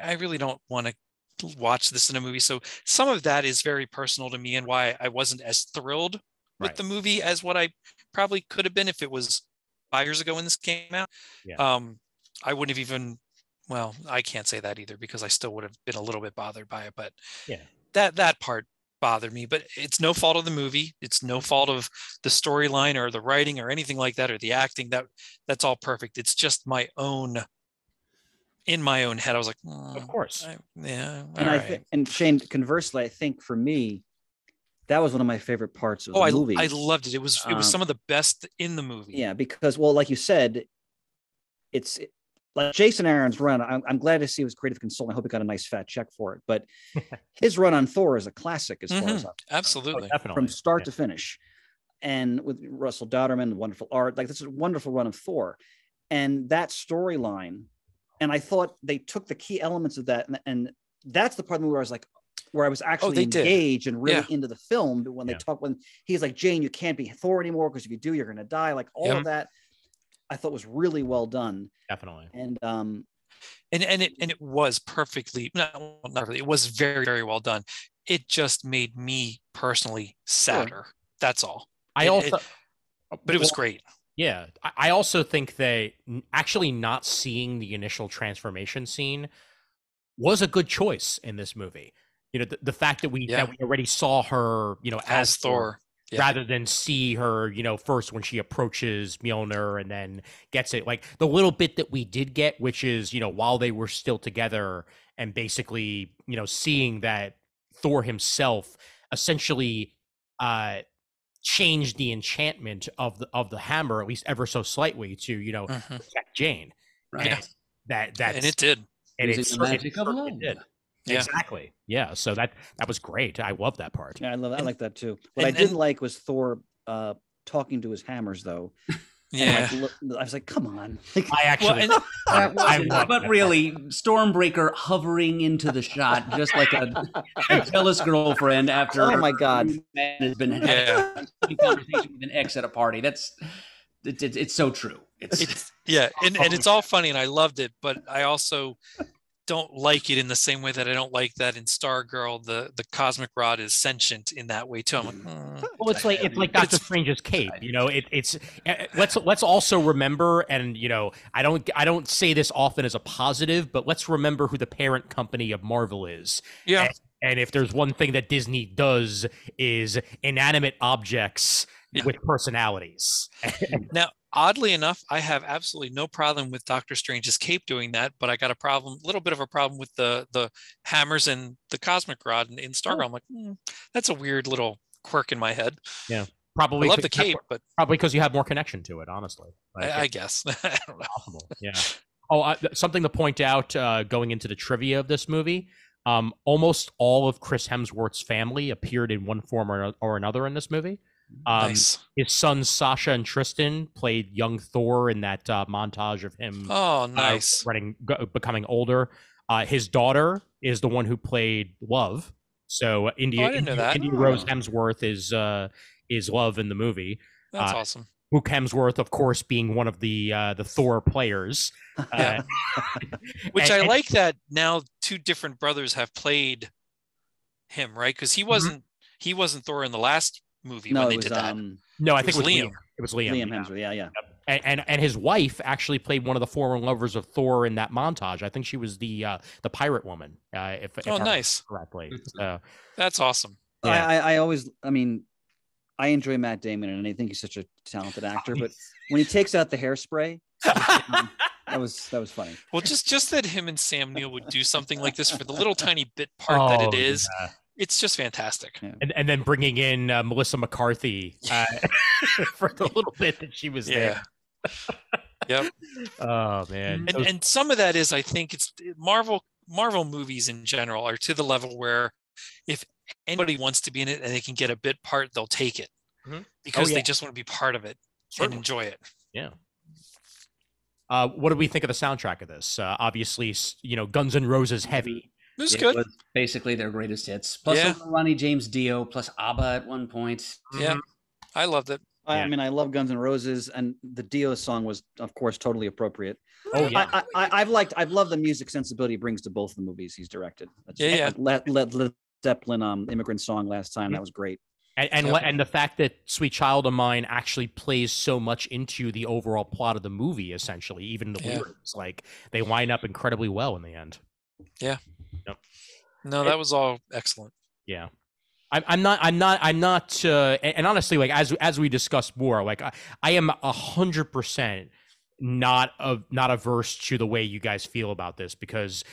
I really don't want to watch this in a movie. So some of that is very personal to me, and why I wasn't as thrilled with the movie as what I probably could have been if it was 5 years ago when this came out. I wouldn't have even, well, I can't say that either, because I still would have been a little bit bothered by it, but that part bothered me. But it's no fault of the movie, it's no fault of the storyline or the writing or anything like that, or the acting. That's all perfect. It's just in my own head, I was like, of course. And Shane, conversely, I think for me, that was one of my favorite parts of the movie. I loved it. It was some of the best in the movie. Yeah, because, well, like you said, it's like Jason Aaron's run. I'm glad to see he was creative consultant. I hope he got a nice fat check for it. But his run on Thor is a classic as far as absolutely, definitely, from start to finish. And with Russell Dodderman, wonderful art, like this is a wonderful run of Thor, and that storyline. And I thought they took the key elements of that, and that's the part of the movie where I was actually engaged and really into the film. But when they talk, when he's like, Jane, you can't be Thor anymore, because if you do, you're going to die. Like all of that, I thought was really well done. Definitely. And it was perfectly, not really, it was very, very well done. It just made me personally sadder. That's all. But it was great. Yeah, I also think that actually not seeing the initial transformation scene was a good choice in this movie. The fact that we already saw her, as Thor, rather than see her, first when she approaches Mjolnir and then gets it. Like the little bit that we did get, which is, while they were still together, and basically, seeing that Thor himself essentially changed the enchantment of the hammer, at least ever so slightly, to protect Jane. Right. And it did. And it's the magic of love. Did. Yeah. Exactly. Yeah. So that was great. I love that part. Yeah, I like that too. What I didn't like was Thor talking to his hammers, though. Yeah. And I was like, come on. Like, I actually, But really, Stormbreaker hovering into the shot just like a jealous girlfriend after oh my God. man has been having a conversation with an ex at a party. It's so true. It's and it's all funny, and I loved it, but I also don't like it in the same way that I don't like that in Stargirl the cosmic rod is sentient in that way too. I'm like, well, it's like Doctor Strange's cape. It's let's also remember, and I don't say this often as a positive, but let's remember who the parent company of Marvel is. Yeah. And if there's one thing that Disney does is inanimate objects with personalities. Now, oddly enough, I have absolutely no problem with Doctor Strange's cape doing that, but I got a little bit of a problem with the hammers and the cosmic rod in Stargirl. I'm like, that's a weird little quirk in my head. Yeah, probably. I love the cape, but probably because you have more connection to it, honestly. I guess. I don't know. Possible. Yeah. Oh, something to point out going into the trivia of this movie. Almost all of Chris Hemsworth's family appeared in one form or another in this movie. Nice. His sons Sasha and Tristan played young Thor in that montage of him. Oh, nice. Becoming older. His daughter is the one who played Love. So India Rose Hemsworth is Love in the movie. That's awesome. Luke Hemsworth, of course, being one of the Thor players. Which I like that now two different brothers have played him, right? Because he wasn't Thor in the last movie when they did that. No, I think it was Liam. It was Liam. Liam Hemsworth, yeah. Yep. And his wife actually played one of the former lovers of Thor in that montage. I think she was the pirate woman. If nice. Correctly. That's awesome. Yeah. I enjoy Matt Damon, and I think he's such a talented actor. But when he takes out the hairspray, that was funny. Well, just that him and Sam Neill would do something like this for the little tiny bit part that it is. Yeah. It's just fantastic. Yeah. And then bringing in Melissa McCarthy for the little bit that she was there. Yep. Oh man. And some of that is, I think, it's Marvel movies in general are to the level where if anybody wants to be in it and they can get a bit part, they'll take it because they just want to be part of it and enjoy it. Yeah. What do we think of the soundtrack of this? Obviously, Guns N' Roses heavy. It was good. Was basically their greatest hits. Plus Ronnie James Dio, plus ABBA at one point. Yeah, I loved it. I mean, I love Guns N' Roses, and the Dio song was, of course, totally appropriate. Oh yeah, I've loved the music sensibility he brings to both the movies he's directed. Led Zeppelin, Immigrant Song last time, that was great. And the fact that Sweet Child of Mine actually plays so much into the overall plot of the movie, essentially, even the lyrics, like they line up incredibly well in the end. Yeah. No, that was all excellent. Yeah. I'm not, and honestly, like as we discuss more, like I am 100% not averse to the way you guys feel about this, because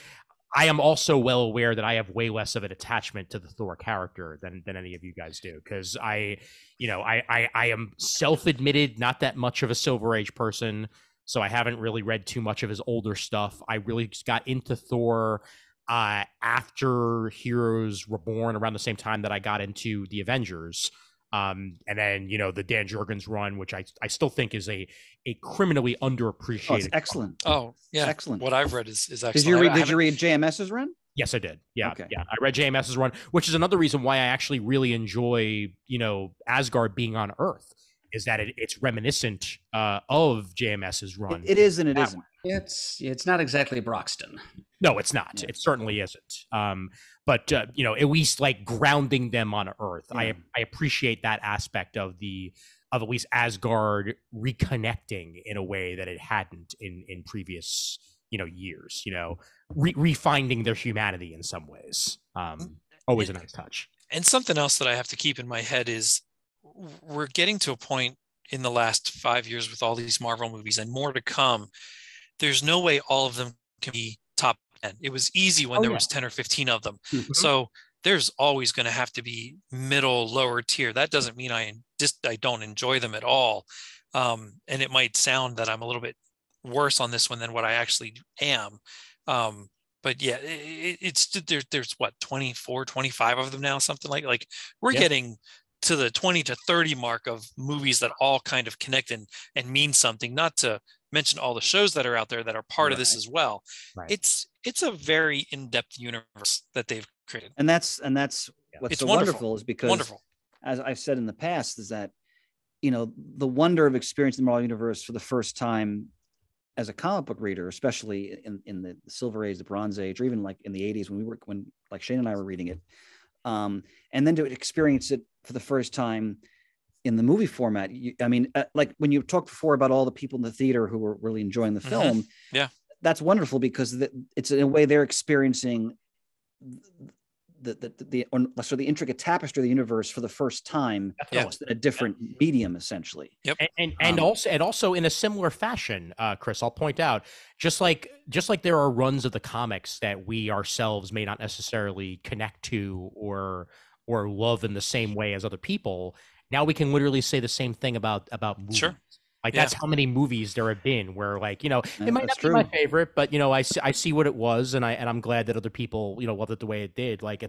I am also well aware that I have way less of an attachment to the Thor character than any of you guys do, because I am self-admitted not that much of a Silver Age person, so I haven't really read too much of his older stuff. I really just got into Thor after Heroes Reborn, around the same time that I got into the Avengers. And then, the Dan Jurgens run, which I still think is a criminally underappreciated. Oh, it's excellent. Oh, yeah. Excellent. What I've read is excellent. Did you read JMS's run? Yes, I did. Yeah. Okay. Yeah. I read JMS's run, which is another reason why I actually really enjoy, Asgard being on Earth, is that it's reminiscent of JMS's run. It is and it isn't. It's not exactly Broxton. No, it's not. Yeah. It certainly isn't. But at least like grounding them on Earth, I appreciate that aspect of at least Asgard reconnecting in a way that it hadn't in previous years. Refinding their humanity in some ways. Always a nice touch. And something else that I have to keep in my head is we're getting to a point in the last 5 years with all these Marvel movies and more to come. There's no way all of them can be top 10. It was easy when there was 10 or 15 of them. Mm-hmm. So there's always going to have to be middle, lower tier. That doesn't mean I don't enjoy them at all. And it might sound that I'm a little bit worse on this one than what I actually am. But yeah, there's what, 24, 25 of them now, something like we're getting to the 20 to 30 mark of movies that all kind of connect and mean something, not to mention all the shows that are out there that are part of this as well. Right. It's a very in-depth universe that they've created. And that's what's It's so wonderful is because, as I've said in the past, is that, you know, the wonder of experiencing the Marvel Universe for the first time as a comic book reader, especially in the Silver Age, the Bronze Age, or even like in the 80s when like Shane and I were reading it. And then to experience it for the first time in the movie format. Like when you talked before about all the people in the theater who were really enjoying the film, that's wonderful because it's in a way they're experiencing the intricate tapestry of the universe for the first time, in a different medium, essentially. Yep. And also in a similar fashion, Chris, I'll point out, just like there are runs of the comics that we ourselves may not necessarily connect to or love in the same way as other people. Now we can literally say the same thing about movies. Sure. Like that's how many movies there have been where, like, you know, it might not be my favorite, but, you know, I see what it was, and I'm glad that other people, you know, loved it the way it did. Like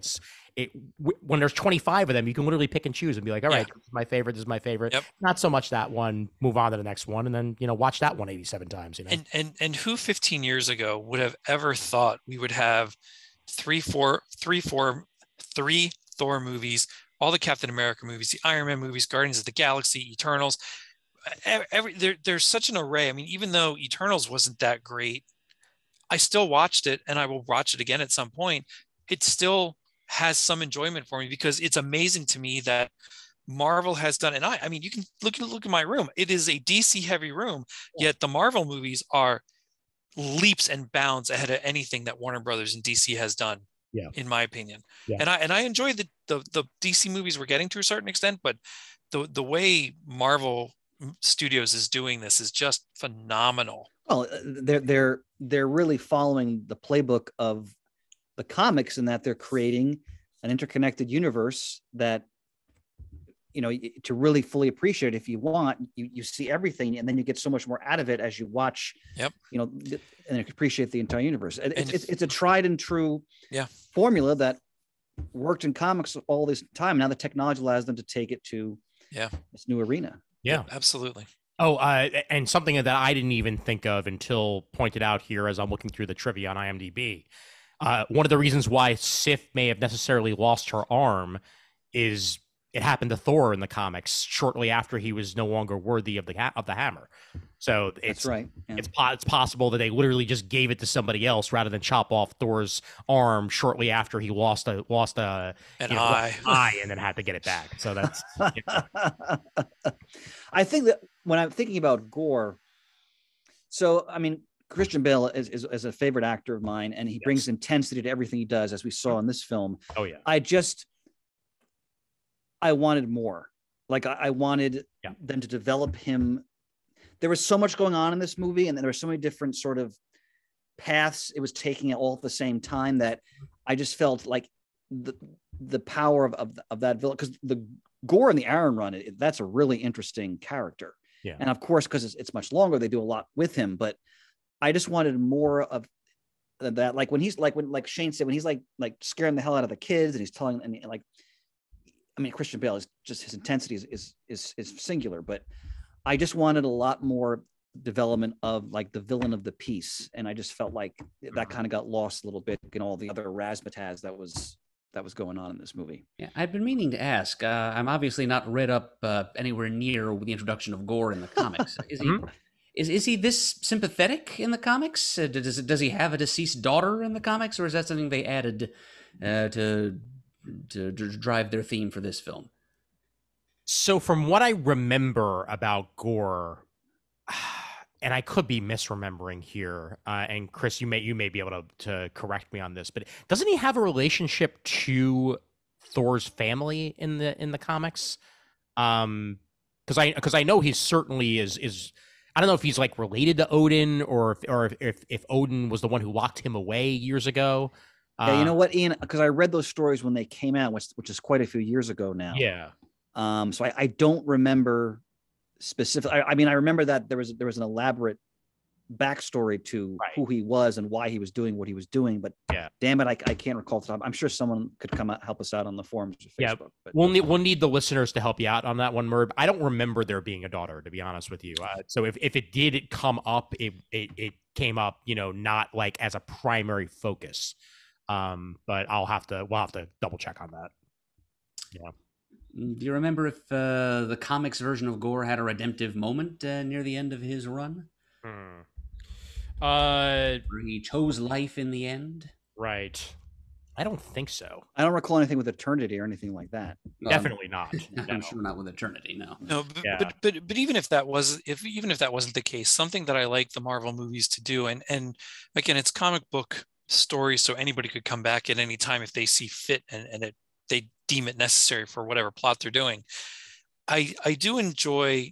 when there's 25 of them, you can literally pick and choose and be like, all right, this is my favorite, this is my favorite. Yep. Not so much that one, move on to the next one, and then, you know, watch that one 87 times, you know. And who 15 years ago would have ever thought we would have three Thor movies, all the Captain America movies, the Iron Man movies, Guardians of the Galaxy, Eternals. There's such an array. I mean, even though Eternals wasn't that great, I still watched it, and I will watch it again at some point. It still has some enjoyment for me because it's amazing to me that Marvel has done. And I mean, you can look at my room. It is a DC heavy room, yet the Marvel movies are leaps and bounds ahead of anything that Warner Brothers and DC has done. Yeah, in my opinion. Yeah. And I enjoy the DC movies we're getting to a certain extent, but the way Marvel Studios is doing this is just phenomenal. Well, they're really following the playbook of the comics in that they're creating an interconnected universe that, you know, to really fully appreciate it, if you want, you see everything, and then you get so much more out of it as you watch. Yep. You know, and you appreciate the entire universe. It's a tried and true formula that worked in comics all this time. Now the technology allows them to take it to this new arena. Yeah, absolutely. Oh, and something that I didn't even think of until pointed out here as I'm looking through the trivia on IMDb. One of the reasons why Sif may have necessarily lost her arm is it happened to Thor in the comics shortly after he was no longer worthy of the hammer. So it's right. Yeah. It's possible that they literally just gave it to somebody else rather than chop off Thor's arm shortly after he lost an eye and then had to get it back. So that's. You know. I think that when I'm thinking about Gore, so I mean, Christian Bale is a favorite actor of mine, and he brings intensity to everything he does, as we saw in this film. Oh yeah. I wanted more. Like I wanted them to develop him. There was so much going on in this movie, and there were so many different sort of paths it was taking all at the same time that I just felt like the power of that villain, because the Gore in the Aaron run, that's a really interesting character. Yeah. And of course, because it's much longer, they do a lot with him. But I just wanted more of that. Like when like Shane said, when he's like scaring the hell out of the kids, and he's telling, and like, I mean, Christian Bale is just, his intensity is singular, but I just wanted a lot more development of like the villain of the piece. And I just felt like that kind of got lost a little bit in all the other razzmatazz that was going on in this movie. Yeah, I've been meaning to ask. I'm obviously not read up anywhere near the introduction of Gore in the comics. Is he this sympathetic in the comics? Does he have a deceased daughter in the comics, or is that something they added to drive their theme for this film? So from what I remember about Gore, and I could be misremembering here, and Chris, you may be able to correct me on this, but doesn't he have a relationship to Thor's family in the comics? Because I know he certainly is. I don't know if he's like related to Odin, or if Odin was the one who locked him away years ago. Yeah, you know what, Ian? Because I read those stories when they came out, which is quite a few years ago now. Yeah. So I don't remember specific. I mean, I remember that there was an elaborate backstory to Right. who he was and why he was doing what he was doing. But Yeah. damn it, I can't recall the top. I'm sure someone could come out help us out on the forums or Yeah, Facebook. But we'll need the listeners to help you out on that one, Murd. I don't remember there being a daughter, to be honest with you. So if it did come up, it came up, not like as a primary focus. But we'll have to double check on that. Yeah. Do you remember if the comics version of Gore had a redemptive moment near the end of his run? Where he chose life in the end? Right. I don't think so. I don't recall anything with eternity or anything like that. Definitely not. I'm sure not with eternity. No. No, but even if that wasn't the case, something that I like the Marvel movies to do, and again, it's comic book stories, so anybody could come back at any time if they see fit and they deem it necessary for whatever plot they're doing. I do enjoy,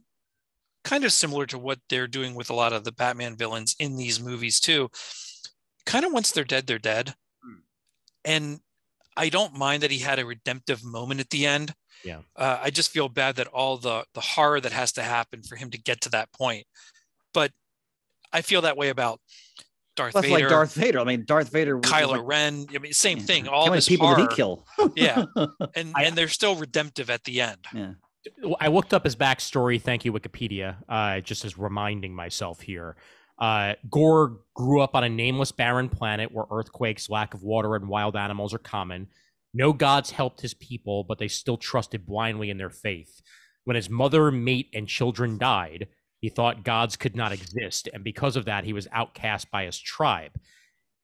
kind of similar to what they're doing with a lot of the Batman villains in these movies too. Kind of once they're dead, they're dead. And I don't mind that he had a redemptive moment at the end. Yeah. I just feel bad that all the horror that has to happen for him to get to that point. But I feel that way about Darth Vader. Like Darth Vader. I mean, Darth Vader. Kylo Ren. I mean, same thing. All how many this people horror. did he kill? Yeah. And they're still redemptive at the end. Yeah. I looked up his backstory. Thank you, Wikipedia. Just as reminding myself here. Gore grew up on a nameless barren planet where earthquakes, lack of water, and wild animals are common. No gods helped his people, but they still trusted blindly in their faith. When his mother, mate, and children died, he thought gods could not exist, and because of that, he was outcast by his tribe.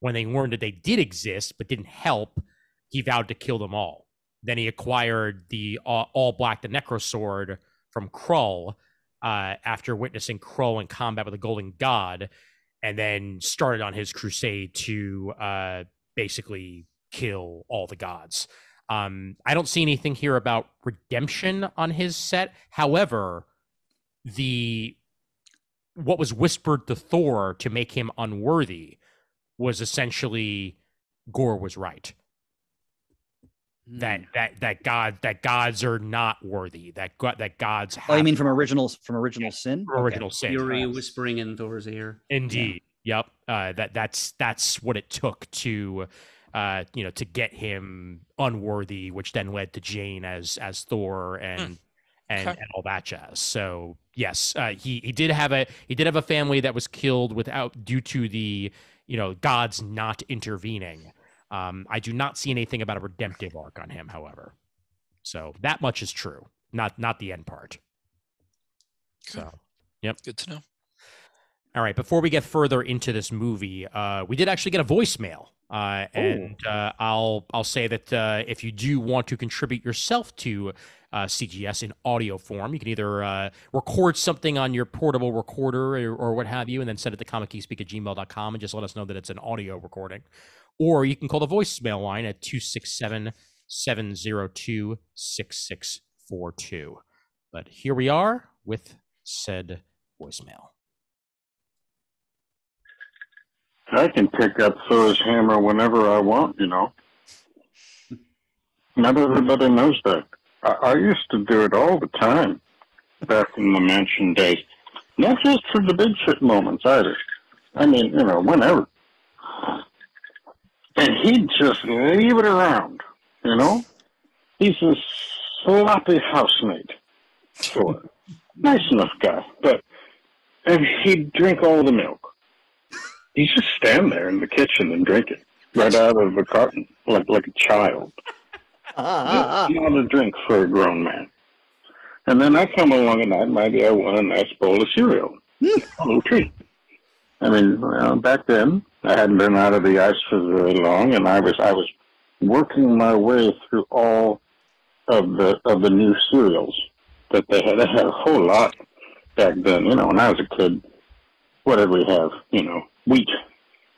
When they learned that they did exist but didn't help, he vowed to kill them all. Then he acquired the all-black, the Necrosword from Krull, after witnessing Krull in combat with a golden god, and then started on his crusade to basically kill all the gods. I don't see anything here about redemption on his set. However, what was whispered to Thor to make him unworthy was essentially Gore was right. That gods are not worthy. That gods have. Oh, you mean from original sin? Original sin. Fury whispering in Thor's ear. Indeed. Yeah. Yep. That's what it took to to get him unworthy, which then led to Jane as Thor and all that jazz. So yes, he did have a family that was killed due to the gods not intervening. I do not see anything about a redemptive arc on him, however. So that much is true. Not the end part. So, yep. Good to know. All right. Before we get further into this movie, we did actually get a voicemail. And I'll say that if you do want to contribute yourself to CGS in audio form, you can either record something on your portable recorder or what have you, and then send it to comicgeekspeak@gmail.com and just let us know that it's an audio recording. Or you can call the voicemail line at 267-702-6642. But here we are with said voicemail. I can pick up Thor's hammer whenever I want, Not everybody knows that. I used to do it all the time back in the mansion days. Not just for the big shit moments either. I mean, whenever. And he'd just leave it around, He's a sloppy housemate. Thor. Nice enough guy, and he'd drink all the milk. He'd just stand there in the kitchen and drink it right out of the carton, like a child. Not a drink for a grown man. And then I come along at night, maybe I want a nice bowl of cereal. A little treat. I mean, back then, I hadn't been out of the ice for very long, and I was working my way through all of the new cereals that they had. They had a whole lot back then. When I was a kid, what did we have? Wheat.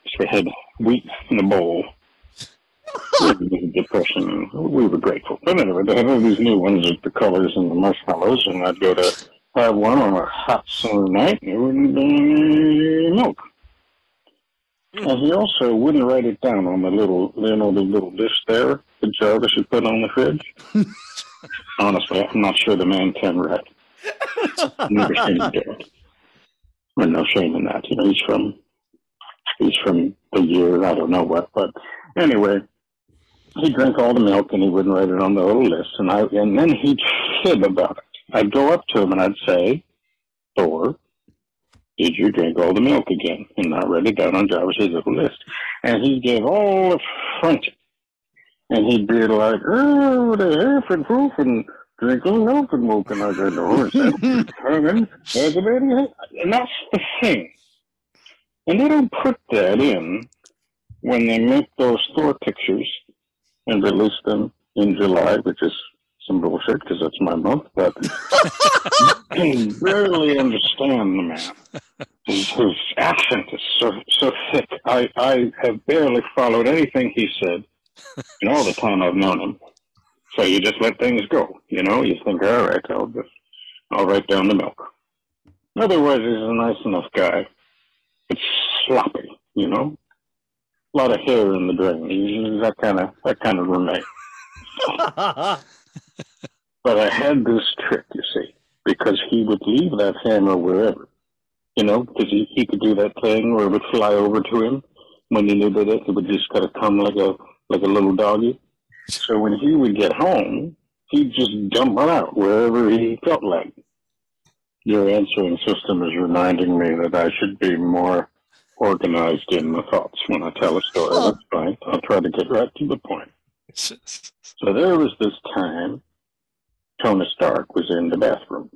So we had wheat in a bowl. Depression. We were grateful. But anyway, they had all these new ones with the colors and the marshmallows, and I'd go to have one on a hot summer night, and it wouldn't be milk. And he also wouldn't write it down on the little dish there, the Jarvis you put on the fridge. Honestly, I'm not sure the man can write. Never seen him do it. Well, no shame in that. You know, he's from the year, I don't know what, but anyway, he drank all the milk and he wouldn't write it on the little list. And then he'd fib about it. I'd go up to him and I'd say, Thor, did you drink all the milk again? And I write it down on Jarvis's little list. And he'd get all affronted. And he'd be like, oh, the half and proof and drinking milk and milk. And I go, no, it's and that's the thing. And they don't put that in when they make those Thor pictures and release them in July, which is some bullshit because that's my month. But I can barely understand the man. His accent is so thick. I have barely followed anything he said in all the time I've known him. So you just let things go, you know? You think, all right, I'll write down the milk. Otherwise, he's a nice enough guy. It's sloppy, you know? A lot of hair in the drain. He's that kind of roommate. But I had this trick, you see, because he would leave that hammer wherever, you know, because he could do that thing where it would fly over to him when he needed it. It would just kind of come like a little doggy. So when he would get home, he'd just dump it out wherever he felt like. Your answering system is reminding me that I should be more organized in my thoughts when I tell a story. That's fine. I'll try to get right to the point. So there was this time Tony Stark was in the bathroom.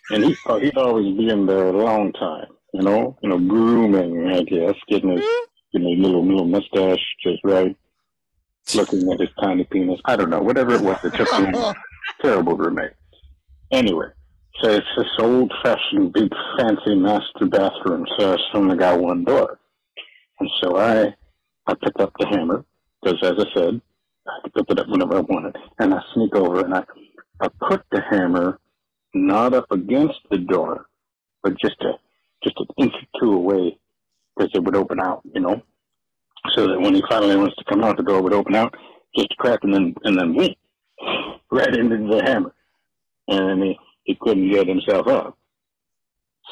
And he'd always be in there a long time, you know, grooming, I guess, getting his little mustache just right, looking at his tiny penis. I don't know, whatever it was that took him. Terrible roommate. Anyway, so it's this old-fashioned, big, fancy master bathroom, so it's only got one door. And so I pick up the hammer, because as I said, I could pick it up whenever I wanted. And I sneak over and I put the hammer not up against the door, but just an inch or two away, because it would open out, you know, so that when he finally wants to come out, the door would open out, just a crack, and then whoosh, right into the hammer, and then he couldn't get himself up.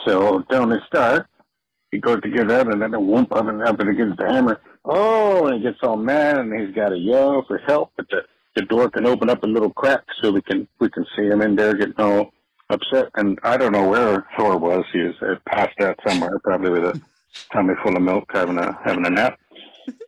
So Tony Stark, he goes to get up, and then whoop up and against the hammer. Oh, and he gets all mad, and he's got to yell for help, but the door can open up a little crack so we can see him in there getting all upset. And I don't know where Thor was. He was passed out somewhere, probably with a tummy full of milk, having a nap.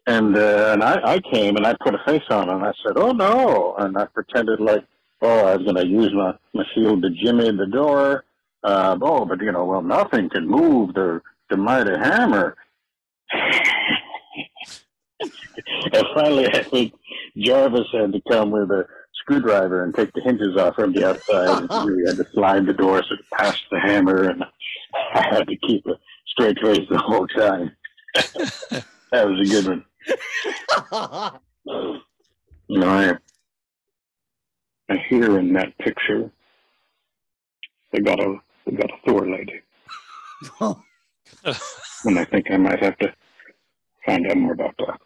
And I came and I put a face on him. I said, "Oh no!" And I pretended like, I was going to use my shield to jimmy the door. But you know, well, nothing can move the mighty hammer. And finally, I think Jarvis had to come with a screwdriver and take the hinges off from the outside. And we had to slide the door so it passed the hammer, and I had to keep a straight face the whole time. That was a good one. You know, I hear in that picture they got a Thor lady, and I think I might have to find out more about that.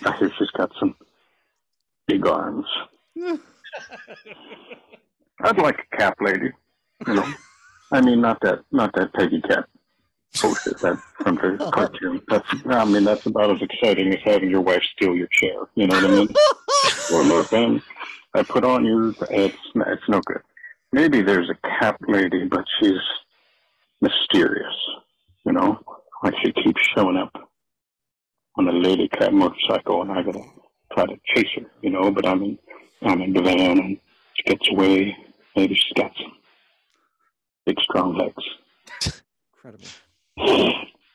I hear she's got some big arms. I'd like a cap lady, you know. I mean, not that Peggy Cat bullshit that from the cartoon. That's about as exciting as having your wife steal your chair. You know what I mean? Or look, then I put on your. It's no good. Maybe there's a cap lady, but she's mysterious. You know, like she keeps showing up on a lady cat motorcycle, and I gotta try to chase her. You know, but I'm in the van, and she gets away. Maybe she's got some big, strong legs. Incredible.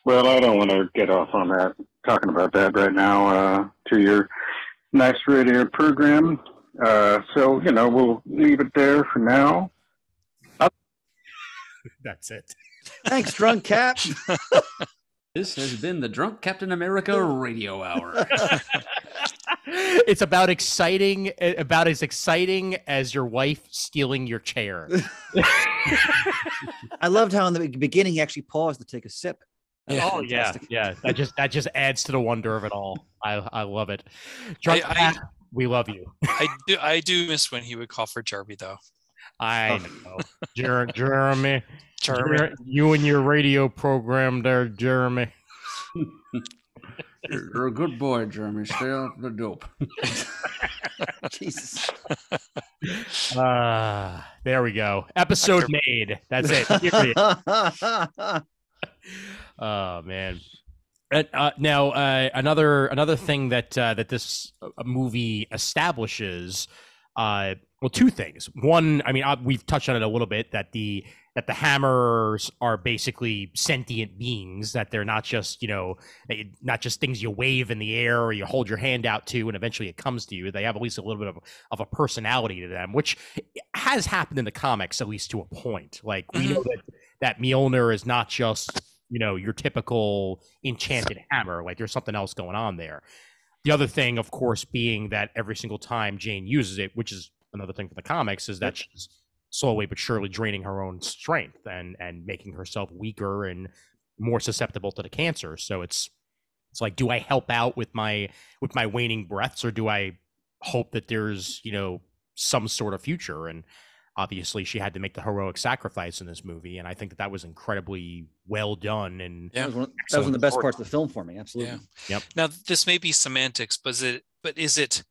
Well, I don't want to get off on that, talking about that right now, to your nice radio program. So, you know, we'll leave it there for now. That's it. Thanks, Drunk Cap. This has been the Drunk Captain America Radio Hour. It's about as exciting as your wife stealing your chair. I loved how in the beginning he actually paused to take a sip. Oh yeah. That just adds to the wonder of it all. I love it. Drunk Cap, we love you. I do miss when he would call for Jeremy, though. I know. Jeremy. Jeremy. You and your radio program there, Jeremy. You're a good boy, Jeremy. Stay off the dope. Jesus. There we go. Episode made. That's it. Period. Oh man. Now another thing that this movie establishes, well, two things. One, I mean, we've touched on it a little bit, that the hammers are basically sentient beings, that they're not just, not just things you wave in the air or you hold your hand out to and eventually it comes to you. They have at least a little bit of a personality to them, which has happened in the comics, at least to a point. Like, we know that Mjolnir is not just, your typical enchanted hammer. Like, there's something else going on there. The other thing, of course, being that every single time Jane uses it, which is another thing for the comics, is that she's slowly but surely draining her own strength and making herself weaker and more susceptible to the cancer. So it's like, do I help out with my waning breaths, or do I hope that there's, some sort of future? And obviously she had to make the heroic sacrifice in this movie, and I think that was incredibly well done. And that was one of the best parts of the film for me. Absolutely. Yeah. Yep. Now, this may be semantics, but is it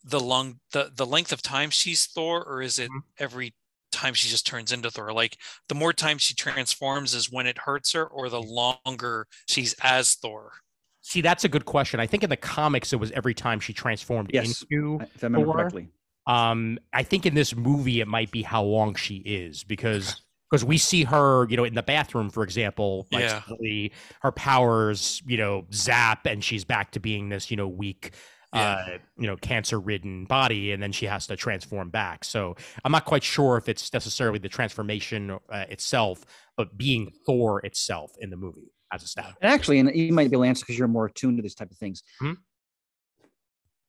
the length of time she's Thor, or is it every time she just turns into Thor? Like, the more time she transforms is when it hurts her, or the longer she's as Thor? See, that's a good question. I think in the comics it was every time she transformed into if I remember Thor. correctly. I think in this movie it might be how long she is, because we see her, in the bathroom, for example, like suddenly her powers, zap, and she's back to being this, weak, cancer-ridden body, and then she has to transform back. So I'm not quite sure if it's necessarily the transformation itself, but being Thor itself in the movie as a staff. And actually, and you might be able to answer because you're more attuned to these type of things.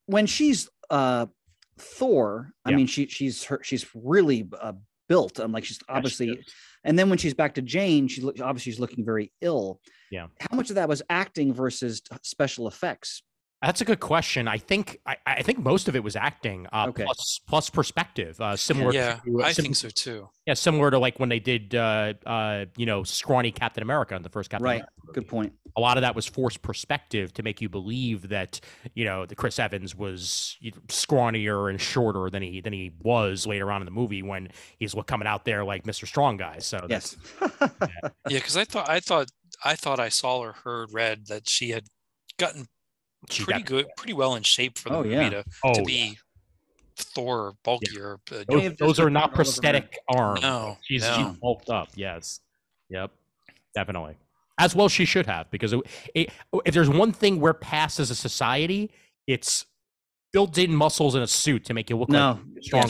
When she's Thor, I mean, she's really built. Like, she's obviously, and then when she's back to Jane, she's looking very ill. Yeah. How much of that was acting versus special effects? That's a good question. I think most of it was acting, plus perspective. Similar. Yeah, to, I think so too. Yeah, similar to like when they did, scrawny Captain America in the first Captain America movie. Good point. A lot of that was forced perspective to make you believe that the Chris Evans was scrawnier and shorter than he was later on in the movie, when he's coming out there like Mr. Strong Guy. So yes, because I thought I saw or heard that she had gotten pretty well in shape for the movie to be Thor, bulkier. Those are not prosthetic arms. No, she's bulked up. Yes, yep, definitely. As well, she should have, because if there's one thing we're past as a society, it's built-in muscles in a suit to make you look like strong.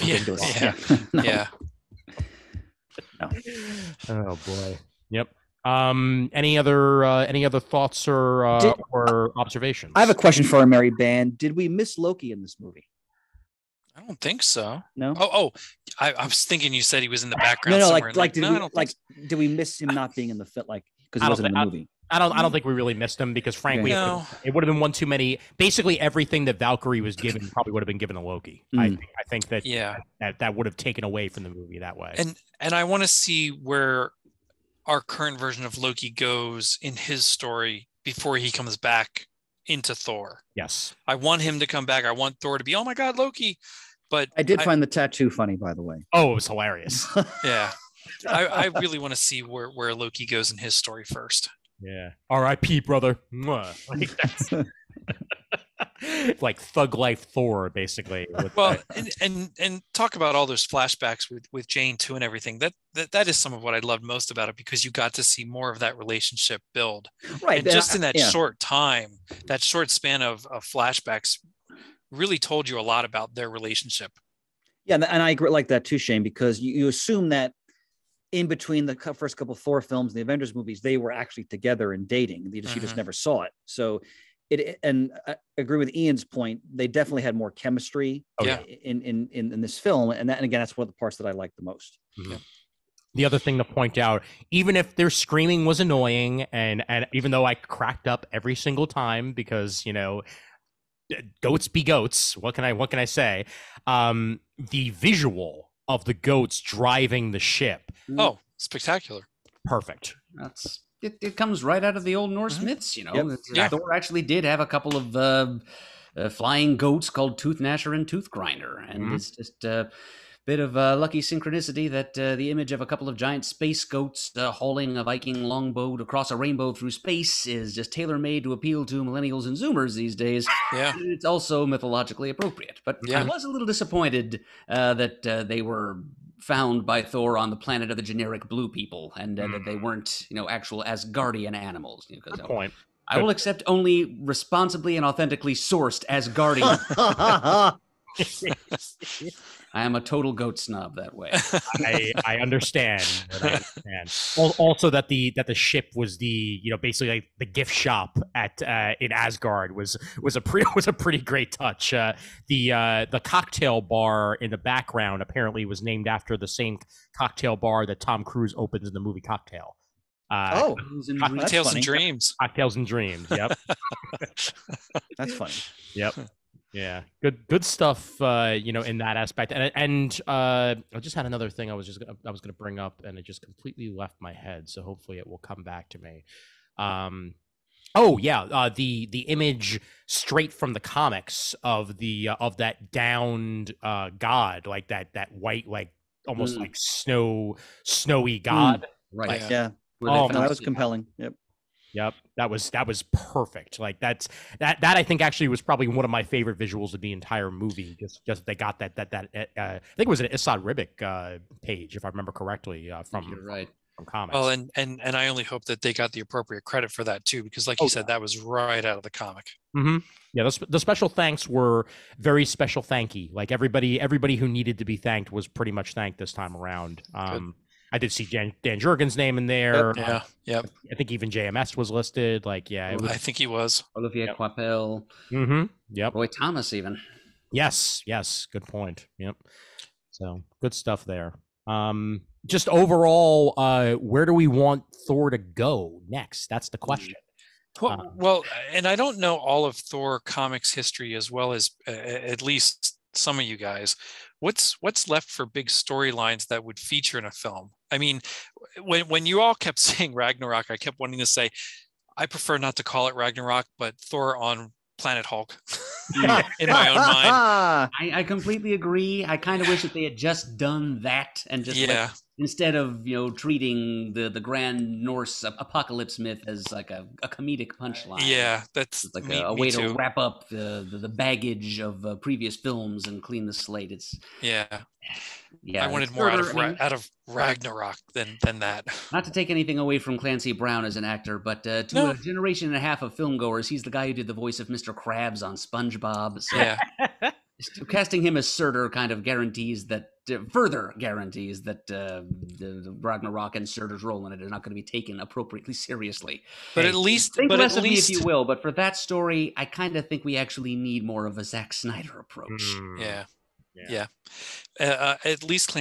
Yeah. No. Oh boy. Yep. Any other thoughts or observations? I have a question for our merry band. Did we miss Loki in this movie? I don't think so. No. I was thinking you said he was in the background. No, somewhere. Did we miss him not being in the fit? Like, because he wasn't in the movie. I don't think we really missed him, because frankly, it would have been one too many. Basically, everything that Valkyrie was given probably would have been given to Loki. I think that that would have taken away from the movie that way. And I want to see where our current version of Loki goes in his story before he comes back into Thor. Yes. I want him to come back. I want Thor to be, oh my God, Loki. But I did find the tattoo funny, by the way. Oh, it was hilarious. Yeah. I really want to see where Loki goes in his story first. Yeah. R.I.P. brother. Like, that's like Thug Life Thor, basically. Well, and talk about all those flashbacks with Jane too and everything. That is some of what I loved most about it, because you got to see more of that relationship build. Right. And just in that short time, that short span of flashbacks really told you a lot about their relationship. Yeah, and I agree like that too, Shane, because you assume that in between the first couple of Thor films and the Avengers movies, they were actually together and dating. You just never saw it. So and I agree with Ian's point. They definitely had more chemistry in this film. And again, that's one of the parts that I like the most. Mm-hmm. The other thing to point out, even if their screaming was annoying, and even though I cracked up every single time, because, goats be goats. What can I say? The visual of the goats driving the ship. Oh, spectacular. perfect. That's it comes right out of the old Norse myths, you know. Yep. Yeah. Thor actually did have a couple of flying goats called Tooth Gnasher and Tooth Grinder, and it's just a bit of lucky synchronicity that the image of a couple of giant space goats hauling a Viking longbow across a rainbow through space is just tailor-made to appeal to millennials and Zoomers these days. Yeah. And it's also mythologically appropriate. But I was a little disappointed that they were found by Thor on the planet of the generic blue people, and that they weren't, actual Asgardian animals. Good point. I will accept only responsibly and authentically sourced Asgardian. I am a total goat snob that way. I understand. Also, that the ship was the basically like the gift shop at in Asgard was a pretty great touch. The cocktail bar in the background apparently was named after the same cocktail bar that Tom Cruise opens in the movie Cocktail. Cocktails and Dreams. Cocktails and Dreams. Yep. That's funny. Yep. Yeah, good stuff. In that aspect, and I just had another thing I was gonna bring up, and it just completely left my head. So hopefully it will come back to me. The image straight from the comics of that downed god, like that white, like almost like snowy god. Right. Yeah. That was compelling. Yep, that was perfect. Like that I think actually was probably one of my favorite visuals of the entire movie. Just they got that I think it was an Isad Ribic page, if I remember correctly, from comics. Well, and I only hope that they got the appropriate credit for that too, because like you said, that was right out of the comic. Mm-hmm. Yeah, the special thanks were very special thanky. Like everybody who needed to be thanked was pretty much thanked this time around. I did see Dan Jurgen's name in there. Yep. I think even JMS was listed. I think he was. Olivier Coipel. Mm-hmm. Yep. Roy Thomas even. Yes. Good point. Yep. So good stuff there. Just overall, where do we want Thor to go next? That's the question. Well, and I don't know all of Thor comics history as well as at least some of you guys. What's left for big storylines that would feature in a film? I mean, when you all kept saying Ragnarok, I kept wanting to say, I prefer not to call it Ragnarok, but Thor on Planet Hulk in my own mind. I completely agree. I kind of wish that they had just done that and just instead of treating the grand Norse apocalypse myth as like a comedic punchline. That's like a way to wrap up the baggage of previous films and clean the slate. It's I wanted more out of Ragnarok than that. Not to take anything away from Clancy Brown as an actor, but to a generation and a half of filmgoers, he's the guy who did the voice of Mr. Krabs on SpongeBob. So casting him as Surtur kind of guarantees that further guarantees that the Ragnarok and Surtur's role in it is not going to be taken appropriately seriously. But at least, think less of me if you will. But for that story, I kind of think we actually need more of a Zack Snyder approach. At least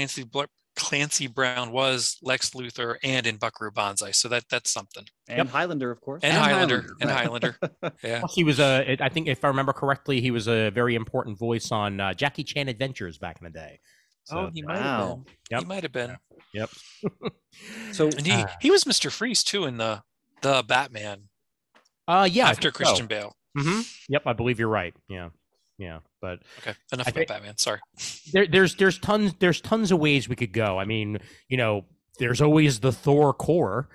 Clancy Brown was Lex Luthor and in Buckaroo Banzai, so that's something. And Highlander, of course. And Highlander. Yeah. He was I think if I remember correctly, he was a very important voice on Jackie Chan Adventures back in the day. So, he might have been. Yep. He might have been. Yep. And he was Mr. Freeze too in the Batman. After Christian Bale. Mm-hmm. Yep, I believe you're right. Yeah, but okay. Enough about Batman. Sorry. There's tons of ways we could go. I mean, there's always the Thor core.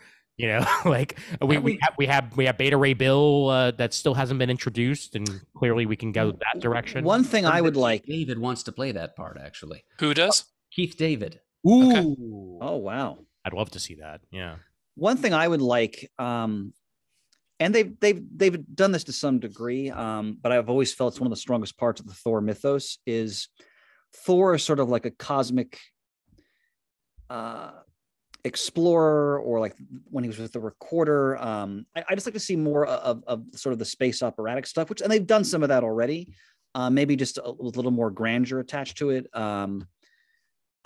Like we have Beta Ray Bill that still hasn't been introduced, and clearly we can go that direction. One thing I would like. David wants to play that part actually. Who does? Keith David. Ooh. Okay. Oh wow. I'd love to see that. Yeah. One thing I would like, and they've done this to some degree, but I've always felt it's one of the strongest parts of the Thor mythos is Thor is sort of like a cosmic explorer, or like when he was with the Recorder. I just like to see more of sort of the space operatic stuff, and they've done some of that already. Maybe just a little more grandeur attached to it.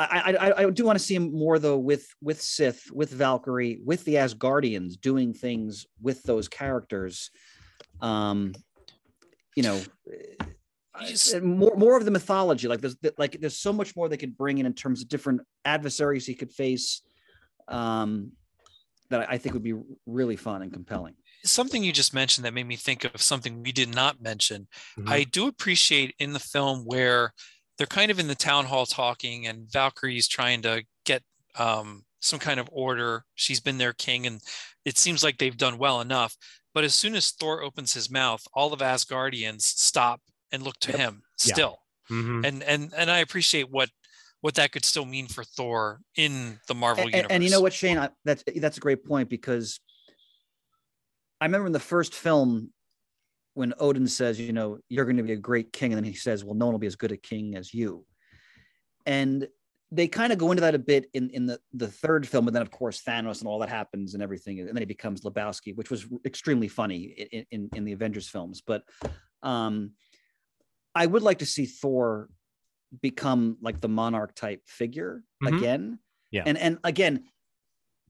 I do want to see him more though with Sith, with Valkyrie, with the Asgardians doing things with those characters. More of the mythology. There's so much more they could bring in terms of different adversaries he could face. that I think would be really fun and compelling. Something you just mentioned that made me think of something we did not mention. Mhm. I do appreciate in the film where they're kind of in the town hall talking, and Valkyrie's trying to get some kind of order. She's been their king, and it seems like they've done well enough. But as soon as Thor opens his mouth, all of Asgardians stop and look to him Yeah. still. Mhm. And I appreciate what that could still mean for Thor in the Marvel universe. And you know what, Shane, that's a great point, because I remember in the first film when Odin says, you know, you're going to be a great king. And then he says, well, no one will be as good a king as you. And they kind of go into that a bit in the third film. But then, of course, Thanos and all that happens and everything. And then he becomes Lebowski, which was extremely funny in the Avengers films. But I would like to see Thor become like the monarch type figure again. Yeah. And again,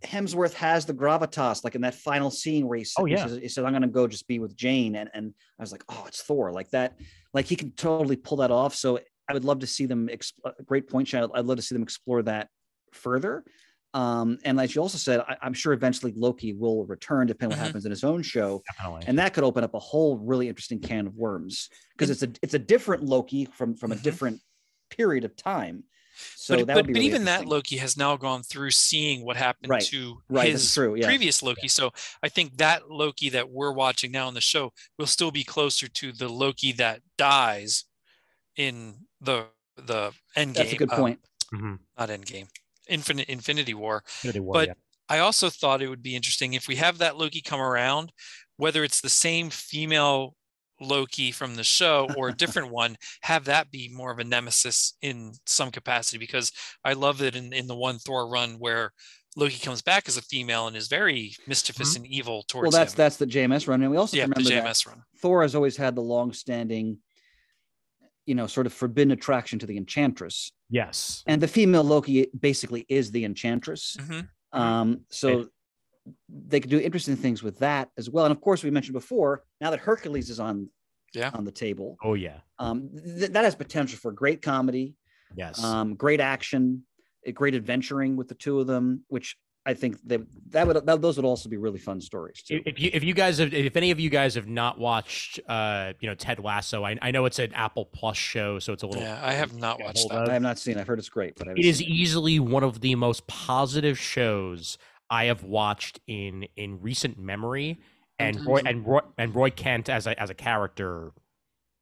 Hemsworth has the gravitas, like in that final scene where he says, I'm going to go just be with Jane. And I was like, oh, it's Thor, like that. Like he can totally pull that off. So I would love to see them, great point, Shane. I'd love to see them explore that further. And as you also said, I'm sure eventually Loki will return, depending on what happens in his own show. Definitely. And that could open up a whole really interesting can of worms, because it's a different Loki from a different period of time. So but really even that Loki has now gone through seeing what happened to his previous Loki. So I think that Loki that we're watching now on the show will still be closer to the Loki that dies in the Endgame. That's a good point. Not Endgame, Infinity War. But yeah. I also thought it would be interesting if we have that Loki come around, whether it's the same female Loki from the show or a different one, have that be more of a nemesis in some capacity, because I love it in the one Thor run where Loki comes back as a female and is very mischievous and evil towards him. That's the JMS run. And we also remember the JMS run. Thor has always had the long-standing, you know, sort of forbidden attraction to the Enchantress. Yes. And the female Loki basically is the Enchantress. So they could do interesting things with that as well. And of course, we mentioned before, now that Hercules is on the table. Oh yeah. That has potential for great comedy. Yes. Great action, great adventuring with the two of them, which I think those would also be really fun stories too. If any of you guys have not watched Ted Lasso, I know it's an Apple Plus show, so it's a little. Yeah, I have not watched that. I have not seen it. I've heard it's great, but it is easily one of the most positive shows I have watched in recent memory, and Roy Kent as a character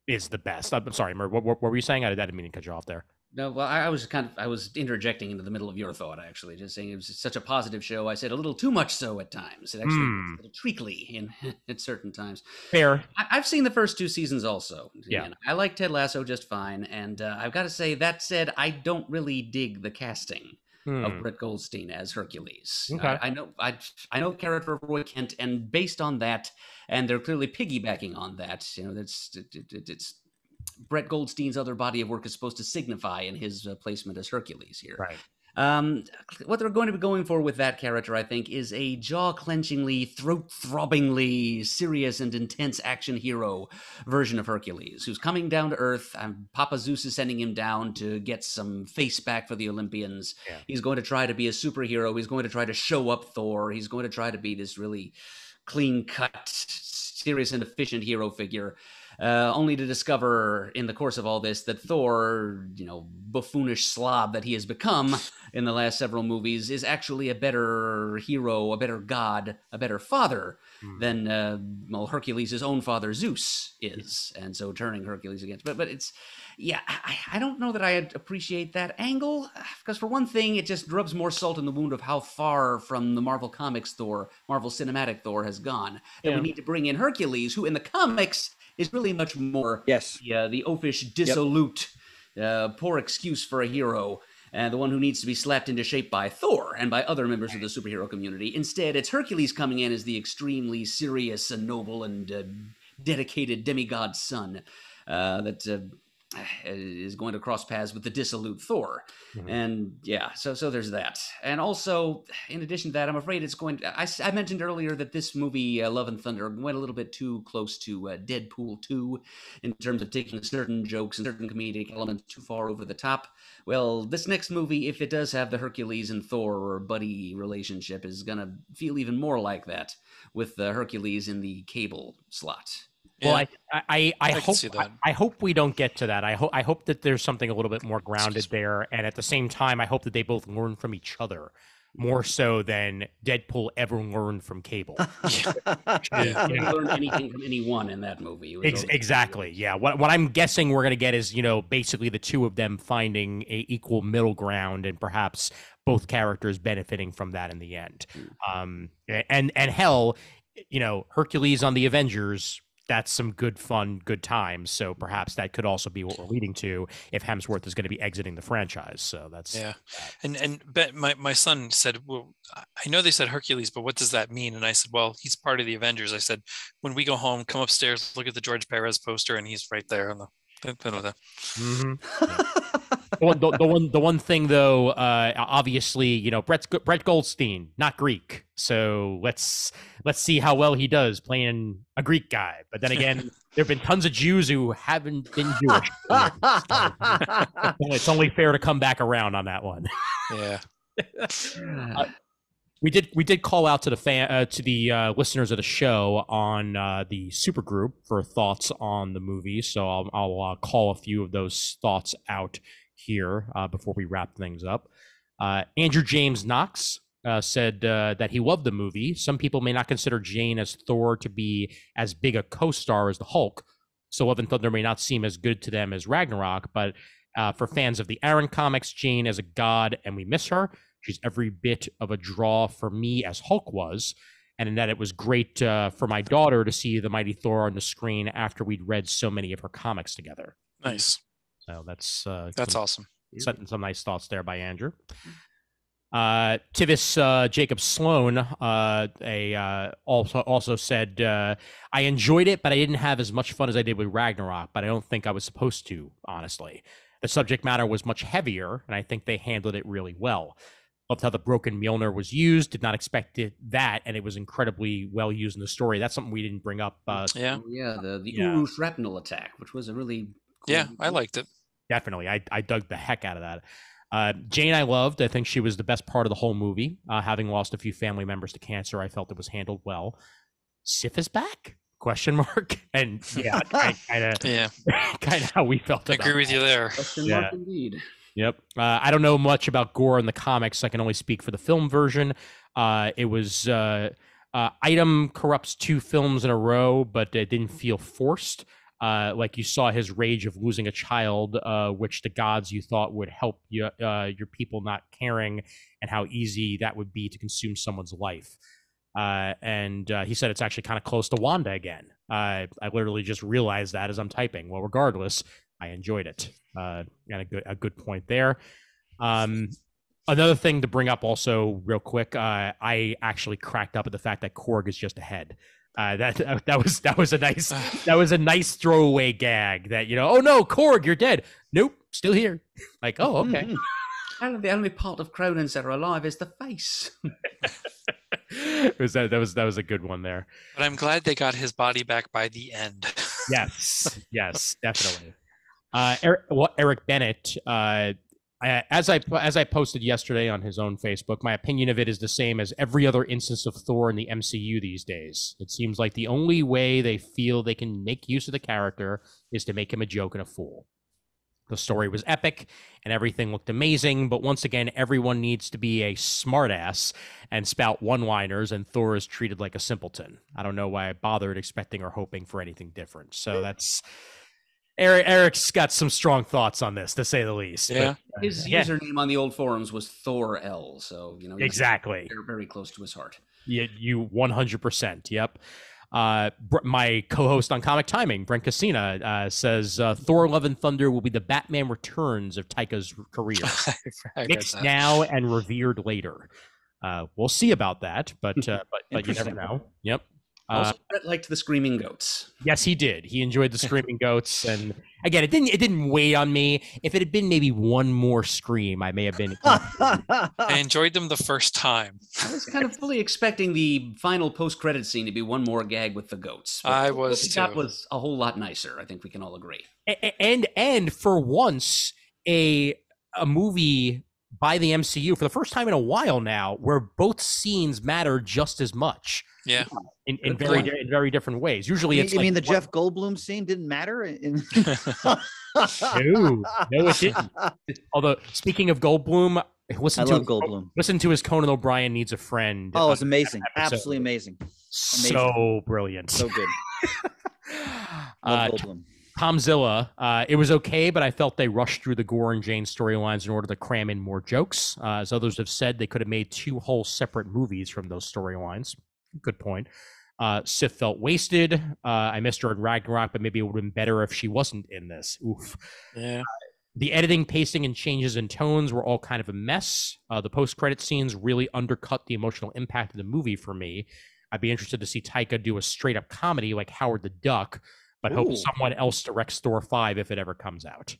is the best. I'm sorry, Murd, what were you saying? I didn't mean to cut you off there. No, well, I was interjecting into the middle of your thought, actually, just saying it was such a positive show. I said a little too much so at times. It actually was a little treacly at certain times. Fair. I've seen the first 2 seasons also. Yeah. And I like Ted Lasso just fine. And I've got to say, that said, I don't really dig the casting of Brett Goldstein as Hercules. Okay. I know the character of Roy Kent, and based on that, and they're clearly piggybacking on that, you know, it's Brett Goldstein's other body of work is supposed to signify in his placement as Hercules here. Right. What they're going to be going for with that character, I think, is a jaw-clenchingly, throat-throbbingly serious and intense action hero version of Hercules, who's coming down to Earth. Papa Zeus is sending him down to get some face back for the Olympians. Yeah. He's going to try to be a superhero. He's going to try to show up Thor. He's going to try to be this really clean-cut, serious and efficient hero figure. Only to discover in the course of all this that Thor, you know, buffoonish slob that he has become in the last several movies, is actually a better hero, a better god, a better father than Hercules' own father Zeus is, and so turning Hercules against. But it's, yeah, I don't know that I appreciate that angle, because for one thing, it just rubs more salt in the wound of how far from the Marvel Comics Thor, Marvel Cinematic Thor has gone. That we need to bring in Hercules, who in the comics is really much more the oafish, dissolute, poor excuse for a hero, and the one who needs to be slapped into shape by Thor and by other members of the superhero community. Instead, it's Hercules coming in as the extremely serious and noble and dedicated demigod son that is going to cross paths with the dissolute Thor. Mhm. And yeah, so there's that. And also, in addition to that, I'm afraid it's going to, I mentioned earlier that this movie, Love and Thunder, went a little bit too close to Deadpool 2 in terms of taking certain jokes and certain comedic elements too far over the top. Well, this next movie, if it does have the Hercules and Thor or buddy relationship, is going to feel even more like that, with Hercules in the Cable slot. Well, Yeah. I can hope see that. I hope we don't get to that. I hope that there's something a little bit more grounded there, and at the same time, I hope that they both learn from each other more so than Deadpool ever learned from Cable. Yeah. Didn't learn anything from anyone in that movie. It was Exactly. Yeah. What I'm guessing we're gonna get is, you know, basically the two of them finding a equal middle ground, and perhaps both characters benefiting from that in the end. And hell, you know, Hercules on the Avengers. That's some good fun, good times. So perhaps that could also be what we're leading to if Hemsworth is going to be exiting the franchise. So that's Yeah. And my son said, well, I know they said Hercules, but what does that mean? And I said, well, he's part of the Avengers. I said, when we go home, come upstairs, look at the George Perez poster, and he's right there on the. Mm-hmm. The one thing though, obviously, you know, Brett Goldstein, not Greek, so let's see how well he does playing a Greek guy. But then again, there have been tons of Jews who haven't been Jewish. It's only fair to come back around on that one. Yeah. We did call out to the listeners of the show on the supergroup for thoughts on the movie, so I'll call a few of those thoughts out here before we wrap things up. Andrew James Knox said that he loved the movie. Some people may not consider Jane as Thor to be as big a co-star as the Hulk, so Love and Thunder may not seem as good to them as Ragnarok, but for fans of the Aaron comics, Jane is a god and we miss her. She's every bit of a draw for me as Hulk was, and in that it was great for my daughter to see the mighty Thor on the screen after we'd read so many of her comics together. Nice. So that's awesome. Setting some nice thoughts there by Andrew. Tivis Jacob Sloan also said, I enjoyed it, but I didn't have as much fun as I did with Ragnarok, but I don't think I was supposed to, honestly. The subject matter was much heavier, and I think they handled it really well. Loved how the broken Mjolnir was used. Did not expect that, and it was incredibly well used in the story. That's something we didn't bring up. The Uru shrapnel attack, which was a really cool I liked it. Definitely, I dug the heck out of that. Jane, I loved. I think she was the best part of the whole movie. Having lost a few family members to cancer, I felt it was handled well. Sif is back? ? And yeah, kind of how we felt. I agree with you there. Question mark indeed. Yep. I don't know much about gore in the comics. I can only speak for the film version. It was Item corrupts 2 films in a row, but it didn't feel forced. Like you saw his rage of losing a child, which the gods you thought would help your people not caring, and how easy that would be to consume someone's life. And he said it's actually kind of close to Wanda again. I literally just realized that as I'm typing. Well, regardless, I enjoyed it. Got a good point there. Another thing to bring up also real quick, I actually cracked up at the fact that Korg is just ahead. That was a nice throwaway gag that, you know, oh no, Korg, you're dead. Nope, still here. Like, oh, okay. The only part of Cronins that are alive is the face. That was a good one there. But I'm glad they got his body back by the end. Yes, definitely. Eric Bennett, as I posted yesterday on his own Facebook, my opinion of it is the same as every other instance of Thor in the MCU these days. It seems like the only way they feel they can make use of the character is to make him a joke and a fool. The story was epic and everything looked amazing, but once again, everyone needs to be a smartass and spout one-liners, and Thor is treated like a simpleton. I don't know why I bothered expecting or hoping for anything different. So that's... Eric's got some strong thoughts on this, to say the least. Yeah. But, his username on the old forums was Thor L, so you know exactly. They're very close to his heart. Yeah, you 100%. Yep. My co-host on Comic Timing, Brent Cassina, says Thor: Love and Thunder will be the Batman Returns of Taika's career, mixed now and revered later. We'll see about that, but you never know. Yep. Also, Brett liked the screaming goats. Yes, he did. He enjoyed the screaming goats, and again, it didn't weigh on me. If it had been maybe one more scream, I may have been. I enjoyed them the first time. I was kind of fully expecting the final post-credit scene to be one more gag with the goats. I was too. That was a whole lot nicer. I think we can all agree. And for once, a movie by the MCU for the first time in a while now, where both scenes matter just as much. Yeah. In very different ways. Usually it's you mean the Jeff Goldblum scene didn't matter? No, it didn't. Although, speaking of Goldblum, I love Goldblum. Listen to his Conan O'Brien Needs a Friend. Oh, it's amazing. Absolutely amazing. So brilliant. So good. Love Goldblum. Tomzilla, it was okay, but I felt they rushed through the Gore and Jane storylines in order to cram in more jokes. As others have said, they could have made 2 whole separate movies from those storylines. Good point. Sif felt wasted. I missed her in Ragnarok, but maybe it would have been better if she wasn't in this. Oof. Yeah. The editing, pacing, and changes in tones were all kind of a mess. The post-credit scenes really undercut the emotional impact of the movie for me. I'd be interested to see Taika do a straight-up comedy like Howard the Duck, but hope someone else directs Thor 5 if it ever comes out.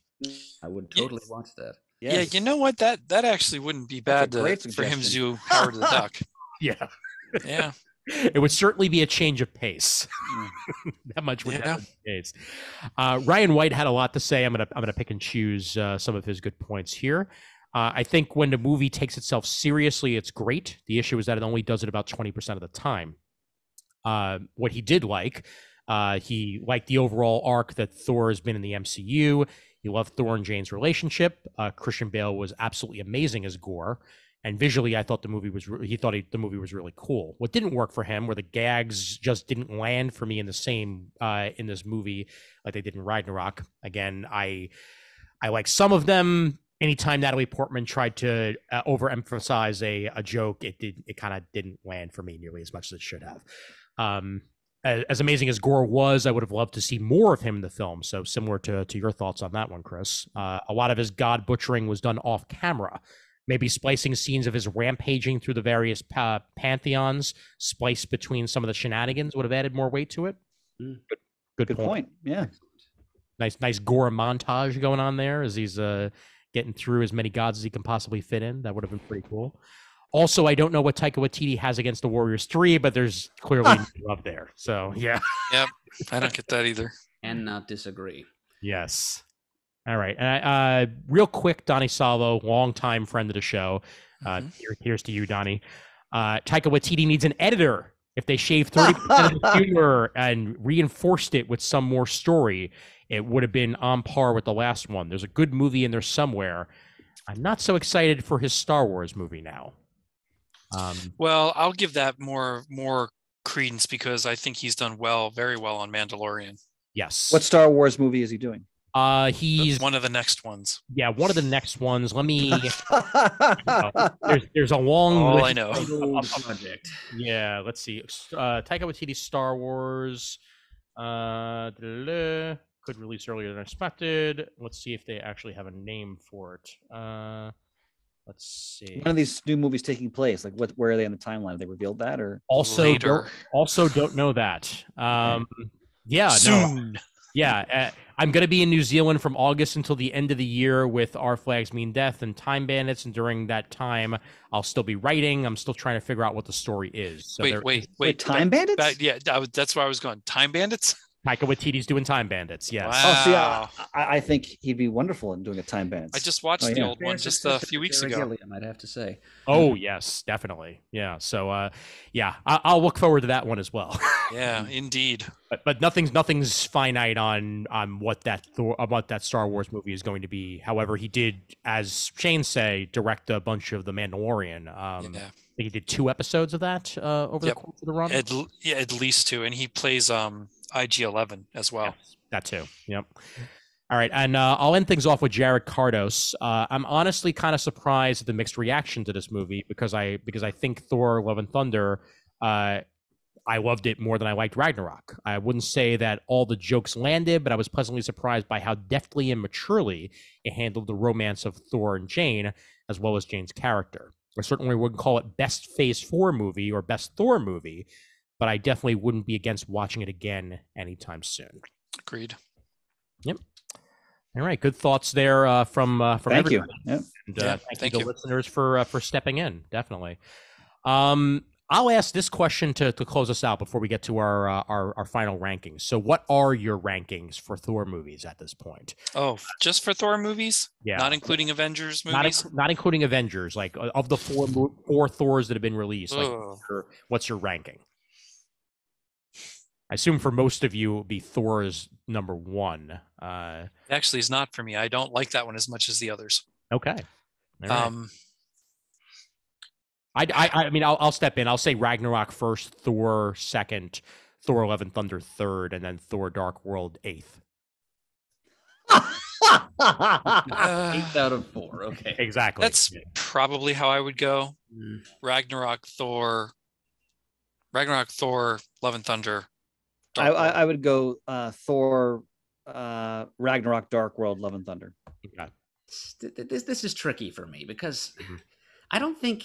I would totally watch that. Yes. Yeah, you know what? That actually wouldn't be bad for him to do Howard the Duck. Yeah. Yeah. It would certainly be a change of pace. That much would be the case. Ryan White had a lot to say. I'm gonna pick and choose some of his good points here. I think when the movie takes itself seriously, it's great. The issue is that it only does it about 20% of the time. What he did like, he liked the overall arc that Thor has been in the MCU. He loved Thor and Jane's relationship. Christian Bale was absolutely amazing as Gore. And visually, I thought the movie was the movie was really cool. What didn't work for him were the gags just didn't land for me in the same in this movie like they did in Ragnarok. Again, I like some of them. Anytime Natalie Portman tried to overemphasize a joke, it kind of didn't land for me nearly as much as it should have. As amazing as Gore was, I would have loved to see more of him in the film. So similar to your thoughts on that one, Chris. A lot of his god butchering was done off camera. Maybe splicing scenes of his rampaging through the various pantheons, spliced between some of the shenanigans, would have added more weight to it. Good point. Yeah. Nice Gore montage going on there as he's getting through as many gods as he can possibly fit in. That would have been pretty cool. Also, I don't know what Taika Waititi has against the Warriors 3, but there's clearly love there. So, yeah. Yep. I don't get that either. And not disagree. Yes. All right. Real quick, Donnie Salvo, longtime friend of the show. Here's to you, Donnie. Taika Waititi needs an editor. If they shaved 30% of the humor and reinforced it with some more story, it would have been on par with the last one. There's a good movie in there somewhere. I'm not so excited for his Star Wars movie now. Well, I'll give that more credence because I think he's done very well on Mandalorian. Yes. What Star Wars movie is he doing? He's one of the next ones. Yeah, one of the next ones. Let me. There's a long list I know. Of project. Yeah, let's see. Taika Waititi's Star Wars. Could release earlier than expected. Let's see if they actually have a name for it. Let's see. One of these new movies taking place. Like, where are they on the timeline? Have they revealed that, or also don't know that. Yeah, soon. No. Yeah, I'm going to be in New Zealand from August until the end of the year with Our Flags Mean Death and Time Bandits, and during that time, I'll still be writing. I'm still trying to figure out what the story is. So wait, Time Bandits? Yeah, that's where I was going. Time Bandits? Taika Waititi's doing Time Bandits, yes. Wow. Oh, see, I think he'd be wonderful in doing a Time Bandits. I just watched the old one just a few weeks ago. I might have to say. Oh, yes, definitely. Yeah, so, I'll look forward to that one as well. Yeah, indeed. But nothing's finite on what that Star Wars movie is going to be. However, he did, as Shane say, direct a bunch of The Mandalorian. I think he did 2 episodes of that over the course of the run. At least 2, and he plays IG-11 as well. Yes, that too. Yep. All right, and I'll end things off with Jared Cardos. I'm honestly kind of surprised at the mixed reaction to this movie because I think Thor: Love and Thunder. I loved it more than I liked Ragnarok. I wouldn't say that all the jokes landed, but I was pleasantly surprised by how deftly and maturely it handled the romance of Thor and Jane, as well as Jane's character. I certainly wouldn't call it best Phase 4 movie or best Thor movie, but I definitely wouldn't be against watching it again anytime soon. Agreed. Yep. All right, good thoughts there from Thank everybody. you. Yep. And thank you to listeners for stepping in. Definitely. I'll ask this question to close us out before we get to our final rankings. So, what are your rankings for Thor movies at this point? Oh, just for Thor movies? Yeah, not including Avengers movies. Not including Avengers. Like of the four Thors that have been released, like what's your ranking? I assume for most of you, it would be Thor's number one. Actually, it's not for me. I don't like that one as much as the others. Okay. All right. I mean, I'll step in. I'll say Ragnarok first, Thor second, Thor: Love and Thunder third, and then Thor: Dark World eighth. 8 out of 4. Okay. Exactly. That's probably how I would go. Ragnarok, Thor, Love and Thunder. I would go Thor, Ragnarok, Dark World, Love and Thunder. Okay. This is tricky for me because I don't think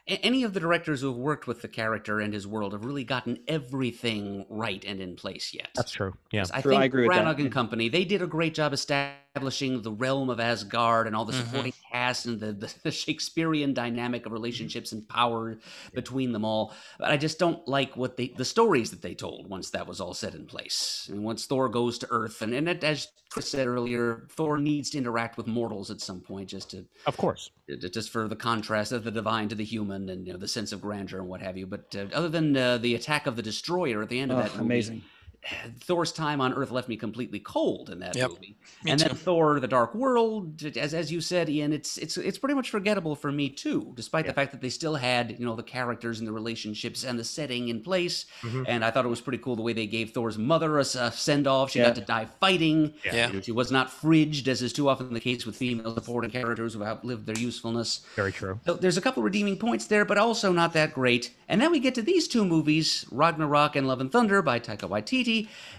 any of the directors who have worked with the character and his world have really gotten everything right and in place yet. That's true. Yeah, I think Branagh and company, they did a great job establishing the realm of Asgard and all the supporting cast and the Shakespearean dynamic of relationships and power between them all. But I just don't like what the stories that they told once that was all set in place. And once Thor goes to Earth, and as Chris said earlier, Thor needs to interact with mortals at some point, just for the contrast of the divine to the human, and the sense of grandeur and what have you. But other than the attack of the destroyer at the end of that movie, amazing. Thor's time on Earth left me completely cold in that movie. Me and too. then Thor: The Dark World, as you said, Ian, it's pretty much forgettable for me too, despite the fact that they still had the characters and the relationships and the setting in place. And I thought it was pretty cool the way they gave Thor's mother a send off. She got to die fighting. She was not fridged, as is too often the case with female supporting characters who outlived their usefulness. Very true. So there's a couple redeeming points there, but also not that great. And then we get to these two movies, Ragnarok and Love and Thunder by Taika Waititi.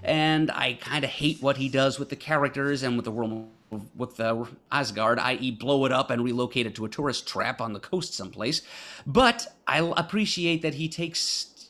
And I kind of hate what he does with the characters and with the world, with Asgard, i.e. blow it up and relocate it to a tourist trap on the coast someplace. But I appreciate that he takes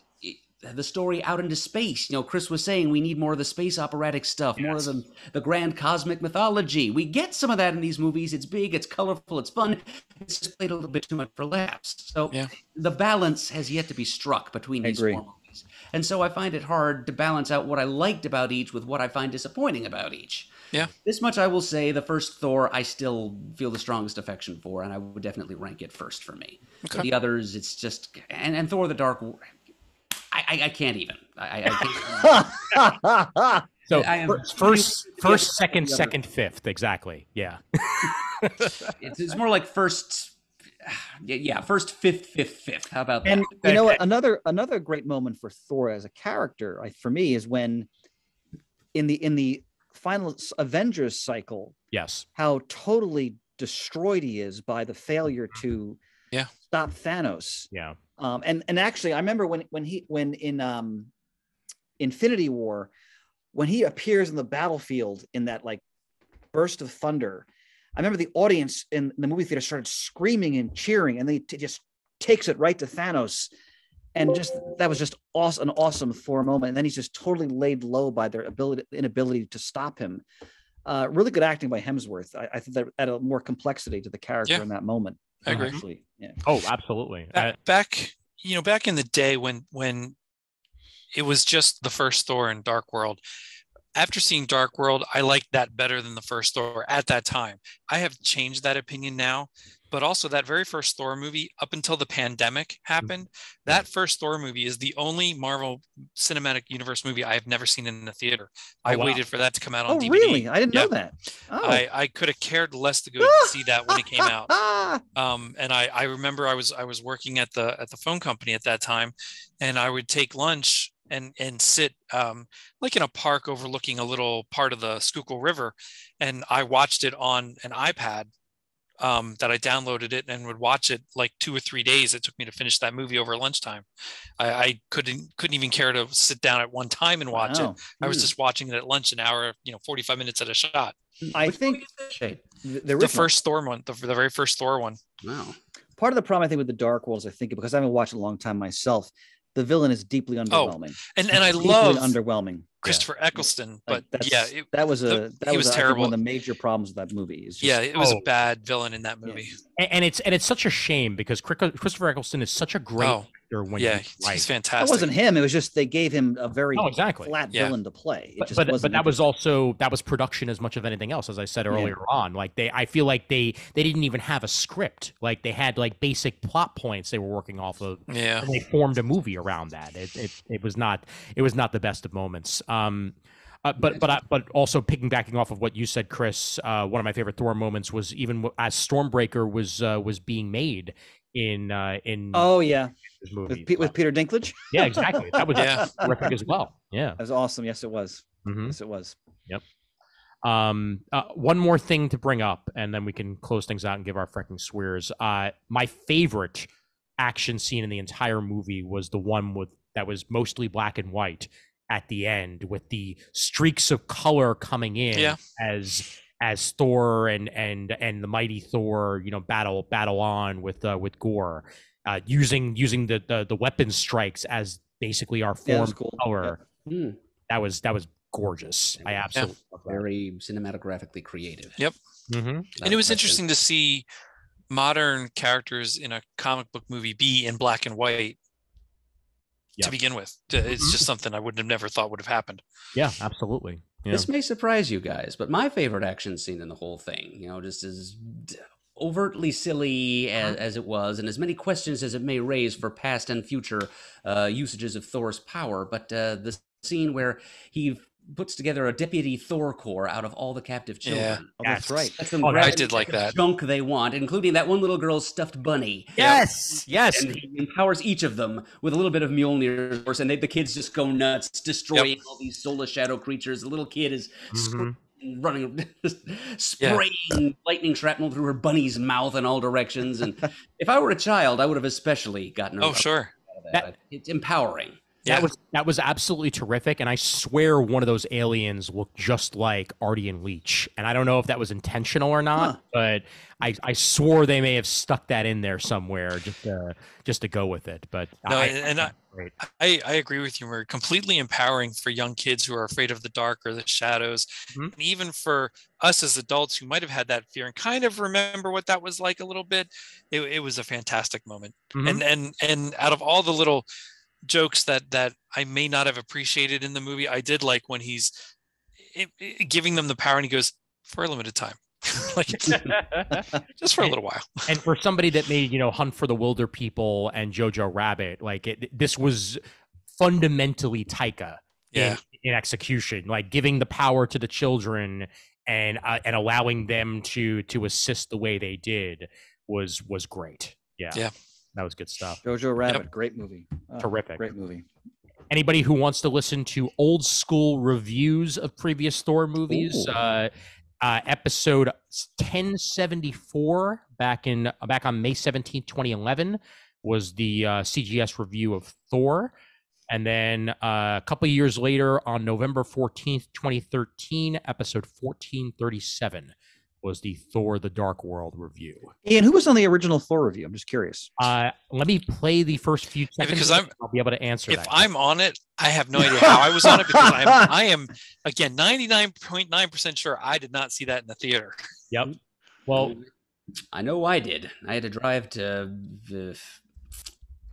the story out into space. Chris was saying we need more of the space operatic stuff, more of the grand cosmic mythology. We get some of that in these movies. It's big, it's colorful, it's fun. It's just played a little bit too much for laughs. So the balance has yet to be struck between these four movies. And so I find it hard to balance out what I liked about each with what I find disappointing about each. Yeah. This much I will say, the first Thor I still feel the strongest affection for, and I would definitely rank it first for me. Okay. For the others, it's just... And Thor: The Dark World... I can't even. I can't. So first, second, fifth. Exactly. Yeah. It's more like first... first, fifth. How about that? And you know what? Another great moment for Thor as a character, for me, is when in the final Avengers cycle, how totally destroyed he is by the failure to stop Thanos. Yeah. And actually, I remember when in Infinity War, when he appears in the battlefield in that like burst of thunder. I remember the audience in the movie theater started screaming and cheering, and they just takes it right to Thanos. And that was just an awesome Thor moment. And then he's just totally laid low by their inability to stop him. Really good acting by Hemsworth. I think that added more complexity to the character in that moment. I agree. Actually. Yeah. Oh, absolutely. Back in the day when it was just the first Thor in Dark World. After seeing Dark World, I liked that better than the first Thor at that time. I have changed that opinion now, but also that very first Thor movie, up until the pandemic happened, that first Thor movie is the only Marvel Cinematic Universe movie I have never seen in the theater. I waited for that to come out on DVD. Oh, really? I didn't know that. Oh. I could have cared less to go see that when it came out. And I remember I was working at the phone company at that time, and I would take lunch and sit like in a park overlooking a little part of the Schuylkill River. And I watched it on an iPad that I downloaded it and would watch it like 2 or 3 days. It took me to finish that movie over lunchtime. I couldn't even care to sit down at one time and watch it. I was just watching it at lunch, an hour, 45 minutes at a shot. I think the first Thor one, the very first Thor one. Wow. Part of the problem I think with the Dark World is because I haven't watched it a long time myself. the villain is deeply underwhelming. And I Deeply love underwhelming. Christopher Eccleston, but Like, yeah, that was he was I think, terrible. one of the major problems with that movie. Is just, Yeah, it was a bad villain in that movie. And it's such a shame because Christopher Eccleston is such a great actor when he's fantastic. It wasn't him. It was just they gave him a very flat Yeah. villain to play. It just But wasn't that was also production as much of anything else, as I said earlier on. Like I feel like they didn't even have a script. Like they had like basic plot points they were working off of. Yeah, and they formed a movie around that. It was not the best of moments. But also piggybacking off of what you said, Chris, one of my favorite Thor moments was even as Stormbreaker was being made in this movie with Peter Dinklage. Yeah, exactly. That was terrific as well. Yeah, that was awesome. Yes, it was. Mm-hmm. Yes, it was. Yep. One more thing to bring up, and then we can close things out and give our freaking swears. My favorite action scene in the entire movie was the one that was mostly black and white at the end, with the streaks of color coming in as Thor and the mighty Thor, battle on with Gore, using the weapon strikes as basically our form of color. Yeah. That was gorgeous. I absolutely love that. Very cinematographically creative. Yep. Mm-hmm. And it was interesting to see modern characters in a comic book movie be in black and white to begin with. It's just something I would have never thought would have happened. Yeah, absolutely. Yeah. This may surprise you guys, but my favorite action scene in the whole thing, just as overtly silly as it was, and as many questions as it may raise for past and future usages of Thor's power, but the scene where he puts together a deputy Thor corps out of all the captive children. Yeah. Oh, that's right. I did like that. Junk they want, including that one little girl's stuffed bunny. Yes. And he empowers each of them with a little bit of Mjolnir's force, and the kids just go nuts, destroying all these soulless shadow creatures. The little kid is running, spraying lightning shrapnel through her bunny's mouth in all directions. And if I were a child, I would have especially gotten Oh, sure. It's empowering. That was absolutely terrific, and I swear one of those aliens looked just like Artie and Leech, and I don't know if that was intentional or not, but I swore they may have stuck that in there somewhere just to go with it. But I agree with you. We're completely empowering for young kids who are afraid of the dark or the shadows, and even for us as adults who might have had that fear and kind of remember what that was like a little bit. It was a fantastic moment, and out of all the little jokes that I may not have appreciated in the movie, I did like when he's giving them the power and he goes, for a limited time. Like, just for a little while. And for somebody that made Hunt for the Wilder People and Jojo Rabbit, like this was fundamentally Taika in execution, like giving the power to the children and allowing them to assist the way they did was great. Yeah. That was good stuff. Jojo Rabbit, great movie. Terrific. Great movie. Anybody who wants to listen to old school reviews of previous Thor movies, episode 1074 back on May 17th, 2011 was the CGS review of Thor. And then a couple of years later on November 14th, 2013, episode 1437 was the Thor The Dark World review. Ian, who was on the original Thor review? I'm just curious. Let me play the first few seconds. Because I'll be able to answer that. If I'm on it, I have no idea how I was on it, because I am again 99.9% sure I did not see that in the theater. Yep. Well, I know I did. I had to drive to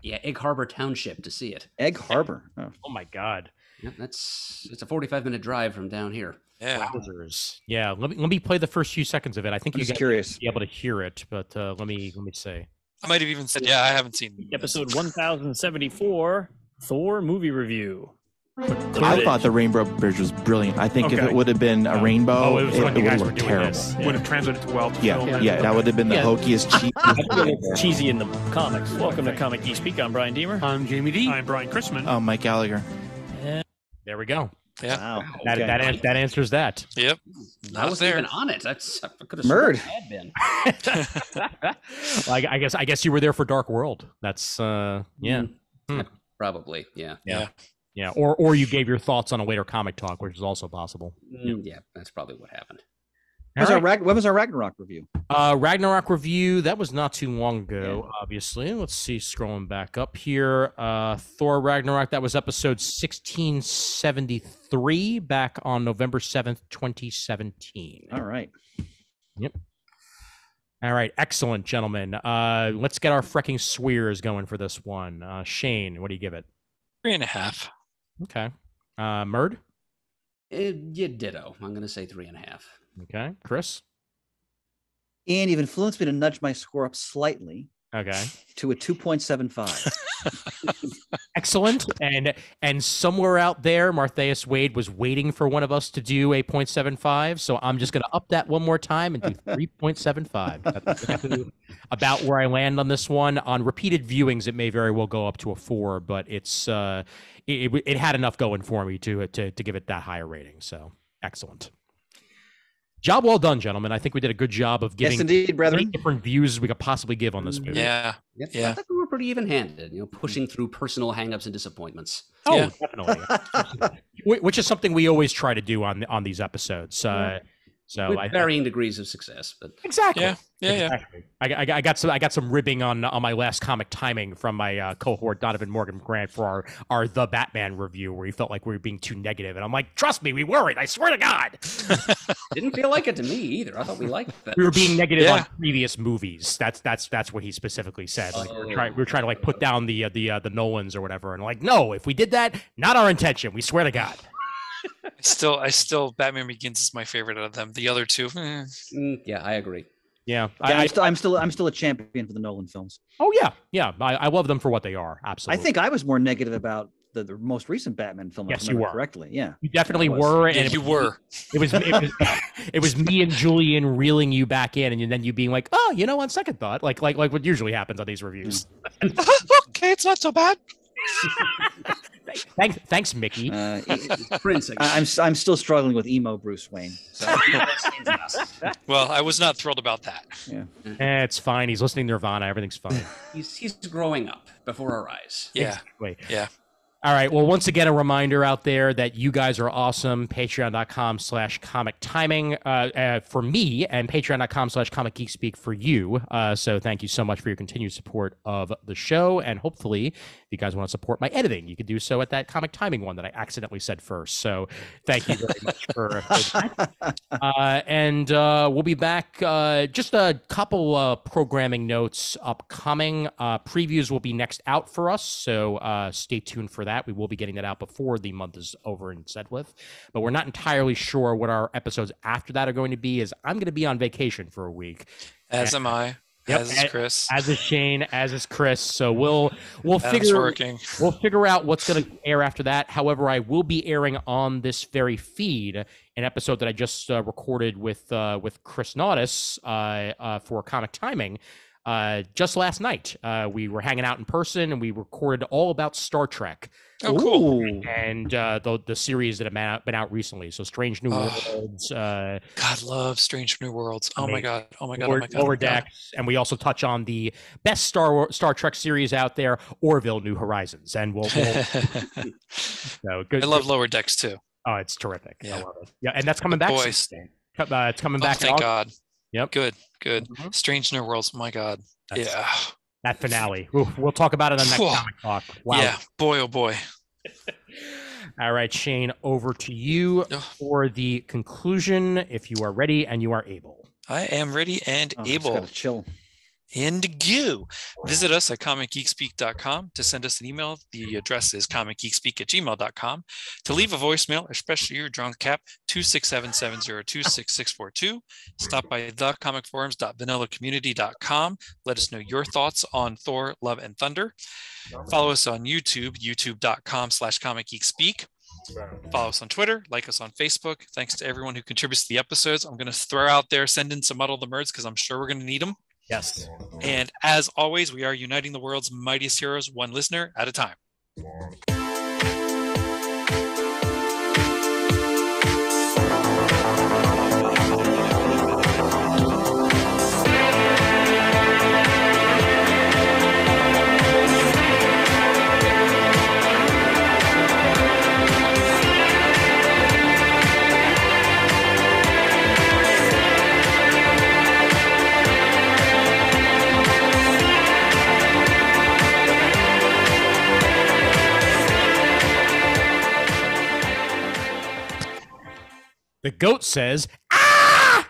Egg Harbor Township to see it. Egg Harbor. Oh my God. Yep, it's a 45-minute drive from down here. Yeah. Wowzers. Yeah. Let me play the first few seconds of it. I think I'm you just guys curious. be able to hear it, but let me say. I might have even said, I haven't seen episode 1074 Thor movie review. I thought the Rainbow Bridge was brilliant. I think if it would have been a rainbow, it would have looked terrible. Would have translated to well. That would have been the hokiest, cheap. Cheesy in the comics. Welcome to Comic Geek Speak. I'm Brian Deemer. I'm Jamie D. I'm Brian Chrisman. Oh, Mike Gallagher. There we well, Yeah. Wow. that answers that. Yep. I wasn't even on it. I could have Murd. been. Well, I guess you were there for Dark World. That's Probably. Yeah. Or you gave your thoughts on a later comic talk, which is also possible. Yeah, that's probably what happened. When was our Ragnarok review? Ragnarok review, that was not too long ago, obviously. Let's see, scrolling back up here. Thor Ragnarok, that was episode 1673 back on November 7th, 2017. All right. Yep. All right, excellent, gentlemen. Let's get our freaking swears going for this one. Shane, what do you give it? 3.5. Okay. Murd? Ditto. I'm going to say 3.5. Okay. Chris? And you've influenced me to nudge my score up slightly. Okay. To a 2.75. Excellent. And somewhere out there, Martheus Wade was waiting for one of us to do a 0.75. So I'm just going to up that one more time and do 3.75. That's exactly about where I land on this one. On repeated viewings, it may very well go up to a 4, but it's it had enough going for me to give it that higher rating. So excellent. Job well done, gentlemen. I think we did a good job of giving as many different views as we could possibly give on this movie. Yeah. I think we were pretty even-handed, pushing through personal hangups and disappointments. Oh, definitely. Which is something we always try to do on these episodes. So with varying degrees of success, but exactly. Yeah. Exactly. I got some ribbing on my last comic timing from my cohort Donovan Morgan Grant for our The Batman review, where he felt like we were being too negative, and I'm like, trust me, we weren't. I swear to God. Didn't feel like it to me either. I thought we liked that. We were being negative on previous movies. That's what he specifically said. Like we were trying to like put down the Nolans or whatever, and like, no, if we did that, not our intention. We swear to God. I still Batman Begins is my favorite out of them. The other two, yeah, I agree. Yeah, I'm still a champion for the Nolan films. Oh yeah. I love them for what they are. Absolutely. I think I was more negative about the most recent Batman film. Yes, you were. Correctly. Yeah, you definitely were. And you were. It was me and Julian reeling you back in, and then you being like, oh, on second thought, like what usually happens on these reviews. Okay, it's not so bad. Thanks, Mickey. Prince. I'm still struggling with emo Bruce Wayne. So. Well, I was not thrilled about that. Yeah, it's fine. He's listening to Nirvana. Everything's fine. He's growing up before our eyes. Yeah. Exactly. Yeah. All right. Well, once again, a reminder out there that you guys are awesome. Patreon.com/comic timing for me, and Patreon.com/comic geek speak for you. So thank you so much for your continued support of the show. And hopefully, if you guys want to support my editing, you can do so at that comic timing one that I accidentally said first. So thank you very much for that. And we'll be back. Just a couple programming notes upcoming. Previews will be next out for us. So stay tuned for that. We will be getting that out before the month is over and said with, but we're not entirely sure what our episodes after that are going to be, as I'm going to be on vacation for a week. As am I. Yep, as is Chris. As is Shane, as is Chris. So we'll figure out what's going to air after that. However, I will be airing on this very feed an episode that I just recorded with Chris Naudis for Comic Timing. Just last night, we were hanging out in person and we recorded all about Star Trek. Oh, cool! And the series that have been out recently. So Strange New Worlds. God, love Strange New Worlds. Oh my god! Lower Decks, and we also touch on the best Star Trek series out there, Orville: New Horizons, and we'll so good. I love Lower Decks too. Oh, it's terrific. Yeah. I love it. Yeah, and that's coming back. Boys. It's coming back. Thank God. Yep. Good. Mm-hmm. Strange New Worlds. My God. That finale. We'll talk about it on next comic talk. Wow. Yeah. Boy, oh boy. All right, Shane, over to you for the conclusion, if you are ready and you are able. I am ready and able. Just gotta chill. And go. Visit us at comicgeekspeak.com to send us an email. The address is comicgeekspeak@gmail.com. To leave a voicemail, especially your drunk cap, 267-702-6642. Stop by thecomicforums.vanillacommunity.com. Let us know your thoughts on Thor, Love, and Thunder. Follow us on YouTube, youtube.com/comicgeekspeak. Follow us on Twitter, like us on Facebook. Thanks to everyone who contributes to the episodes. I'm going to throw out there, send in some Muddle the Murds because I'm sure we're going to need them. Yes. And as always, we are uniting the world's mightiest heroes, one listener at a time. The goat says, "Ah!"